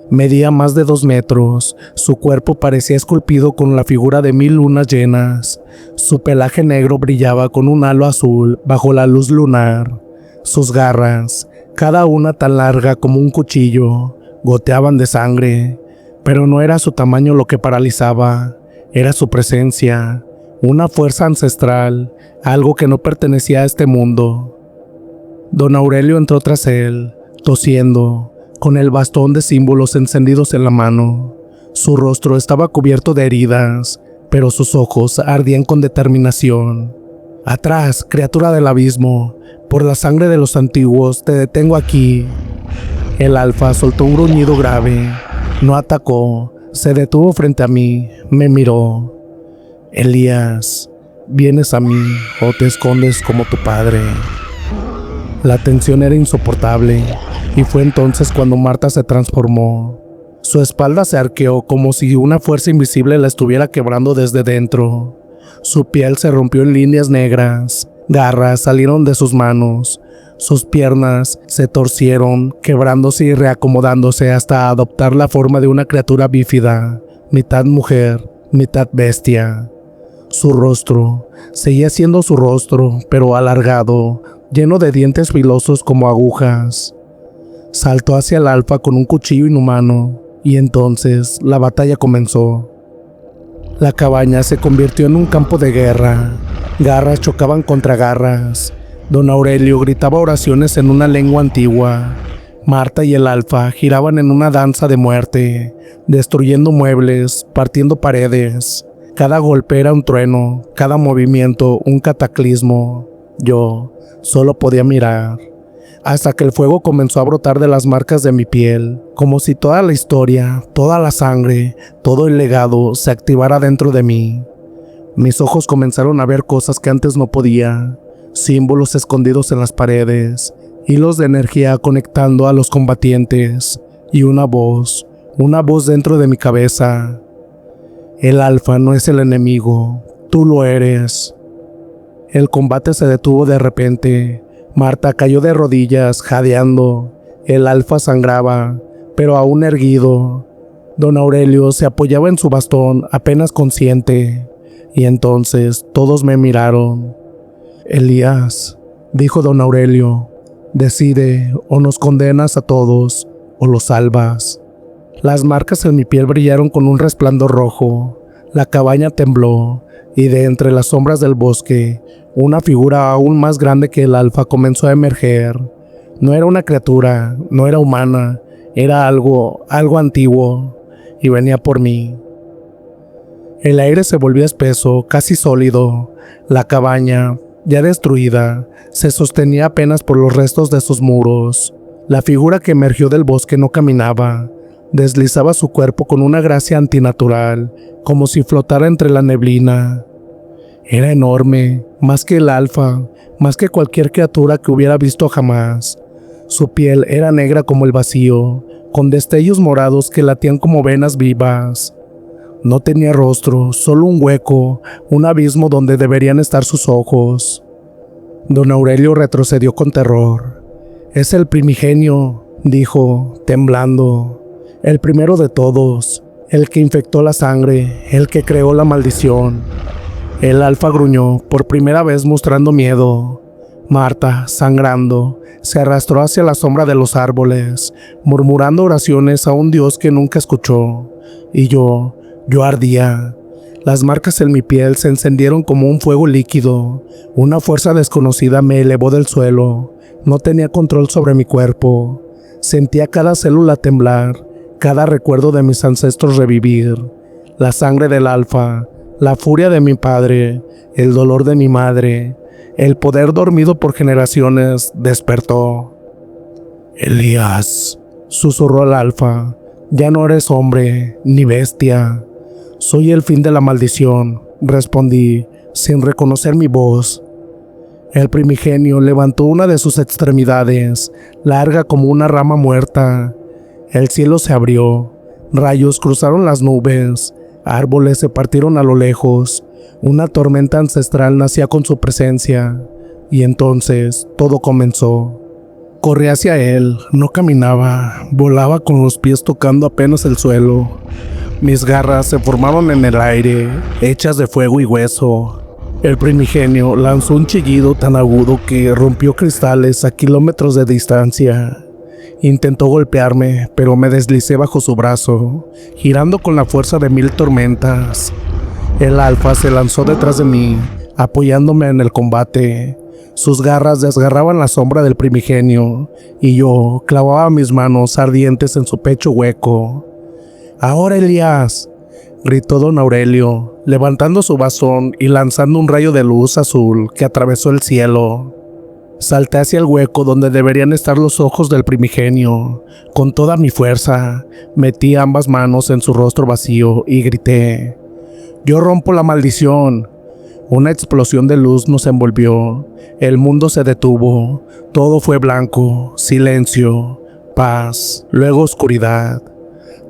Medía más de 2 metros, su cuerpo parecía esculpido con la figura de 1000 lunas llenas. Su pelaje negro brillaba con un halo azul bajo la luz lunar. Sus garras, cada una tan larga como un cuchillo, goteaban de sangre, pero no era su tamaño lo que paralizaba, era su presencia, una fuerza ancestral, algo que no pertenecía a este mundo. Don Aurelio entró tras él, tosiendo, con el bastón de símbolos encendidos en la mano. Su rostro estaba cubierto de heridas, pero sus ojos ardían con determinación. «Atrás, criatura del abismo, por la sangre de los antiguos, te detengo aquí». El alfa soltó un gruñido grave. No atacó, se detuvo frente a mí, me miró. «Elías, ¿vienes a mí o te escondes como tu padre?» La tensión era insoportable, y fue entonces cuando Marta se transformó. Su espalda se arqueó como si una fuerza invisible la estuviera quebrando desde dentro. Su piel se rompió en líneas negras, garras salieron de sus manos, sus piernas se torcieron, quebrándose y reacomodándose hasta adoptar la forma de una criatura bífida, mitad mujer, mitad bestia. Su rostro seguía siendo su rostro, pero alargado, lleno de dientes filosos como agujas. Saltó hacia el alfa con un cuchillo inhumano, y entonces la batalla comenzó. La cabaña se convirtió en un campo de guerra. Garras chocaban contra garras. Don Aurelio gritaba oraciones en una lengua antigua. Marta y el alfa giraban en una danza de muerte, destruyendo muebles, partiendo paredes. Cada golpe era un trueno, cada movimiento un cataclismo. Yo solo podía mirar. hasta que el fuego comenzó a brotar de las marcas de mi piel, como si toda la historia, toda la sangre, todo el legado se activara dentro de mí. Mis ojos comenzaron a ver cosas que antes no podía, símbolos escondidos en las paredes, hilos de energía conectando a los combatientes, y una voz dentro de mi cabeza. El alfa no es el enemigo, tú lo eres. El combate se detuvo de repente. Marta cayó de rodillas, jadeando. El alfa sangraba, pero aún erguido. Don Aurelio se apoyaba en su bastón, apenas consciente. Y entonces todos me miraron. Elías, dijo don Aurelio, decide, o nos condenas a todos, o los salvas. Las marcas en mi piel brillaron con un resplandor rojo. La cabaña tembló, y de entre las sombras del bosque, una figura aún más grande que el alfa comenzó a emerger. No era una criatura, no era humana, era algo antiguo, y venía por mí. El aire se volvió espeso, casi sólido. La cabaña, ya destruida, se sostenía apenas por los restos de sus muros. La figura que emergió del bosque no caminaba, deslizaba su cuerpo con una gracia antinatural, como si flotara entre la neblina. Era enorme, más que el alfa, más que cualquier criatura que hubiera visto jamás. Su piel era negra como el vacío, con destellos morados que latían como venas vivas. No tenía rostro, solo un hueco, un abismo donde deberían estar sus ojos. Don Aurelio retrocedió con terror. «Es el primigenio», dijo, temblando. «El primero de todos, el que infectó la sangre, el que creó la maldición». El alfa gruñó, por primera vez mostrando miedo. Marta, sangrando, se arrastró hacia la sombra de los árboles, murmurando oraciones a un Dios que nunca escuchó. Y yo ardía. Las marcas en mi piel se encendieron como un fuego líquido. Una fuerza desconocida me elevó del suelo. No tenía control sobre mi cuerpo. Sentía cada célula temblar, cada recuerdo de mis ancestros revivir. La sangre del alfa, la furia de mi padre, el dolor de mi madre, el poder dormido por generaciones despertó. «Elías», susurró el alfa, «ya no eres hombre, ni bestia». «Soy el fin de la maldición», respondí, sin reconocer mi voz. El primigenio levantó una de sus extremidades, larga como una rama muerta. El cielo se abrió, rayos cruzaron las nubes, árboles se partieron a lo lejos, una tormenta ancestral nacía con su presencia, y entonces todo comenzó. Corrí hacia él, no caminaba, volaba con los pies tocando apenas el suelo. Mis garras se formaron en el aire, hechas de fuego y hueso. El primigenio lanzó un chillido tan agudo que rompió cristales a kilómetros de distancia. Intentó golpearme, pero me deslicé bajo su brazo, girando con la fuerza de 1000 tormentas. El alfa se lanzó detrás de mí, apoyándome en el combate. Sus garras desgarraban la sombra del primigenio, y yo clavaba mis manos ardientes en su pecho hueco. «¡Ahora, Elías!», gritó don Aurelio, levantando su bastón y lanzando un rayo de luz azul que atravesó el cielo. Salté hacia el hueco donde deberían estar los ojos del primigenio. Con toda mi fuerza, metí ambas manos en su rostro vacío y grité: «¡Yo rompo la maldición!». Una explosión de luz nos envolvió. El mundo se detuvo. Todo fue blanco, silencio, paz, luego oscuridad.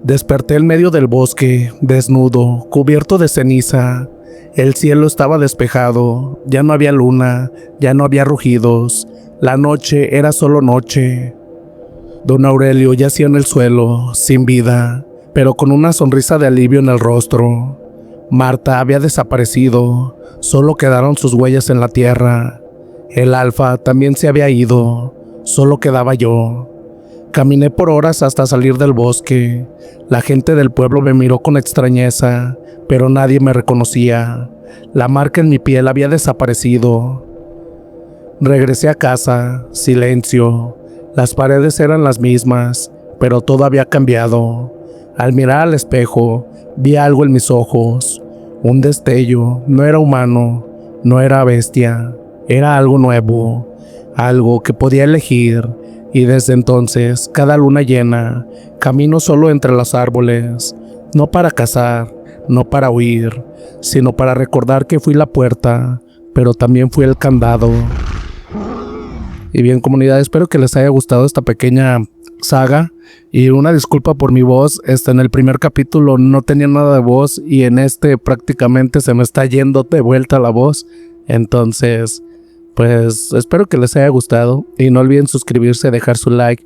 Desperté en medio del bosque, desnudo, cubierto de ceniza. El cielo estaba despejado, ya no había luna, ya no había rugidos. La noche era solo noche. Don Aurelio yacía en el suelo, sin vida, pero con una sonrisa de alivio en el rostro. Marta había desaparecido, solo quedaron sus huellas en la tierra. El alfa también se había ido, solo quedaba yo. Caminé por horas hasta salir del bosque. La gente del pueblo me miró con extrañeza, pero nadie me reconocía. La marca en mi piel había desaparecido. Regresé a casa, silencio. Las paredes eran las mismas, pero todo había cambiado. Al mirar al espejo, vi algo en mis ojos. Un destello, no era humano, no era bestia, era algo nuevo, algo que podía elegir, Y desde entonces, cada luna llena, camino solo entre los árboles, no para cazar, no para huir, sino para recordar que fui la puerta, pero también fui el candado. Y bien, comunidad, espero que les haya gustado esta pequeña saga. Y una disculpa por mi voz, en el primer capítulo no tenía nada de voz y en este prácticamente se me está yendo de vuelta la voz. Entonces, pues espero que les haya gustado y no olviden suscribirse, dejar su like.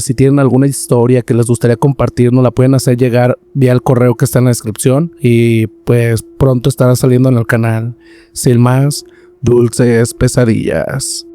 Si tienen alguna historia que les gustaría compartir, nos la pueden hacer llegar vía el correo que está en la descripción y pues pronto estará saliendo en el canal. Sin más, dulces pesadillas.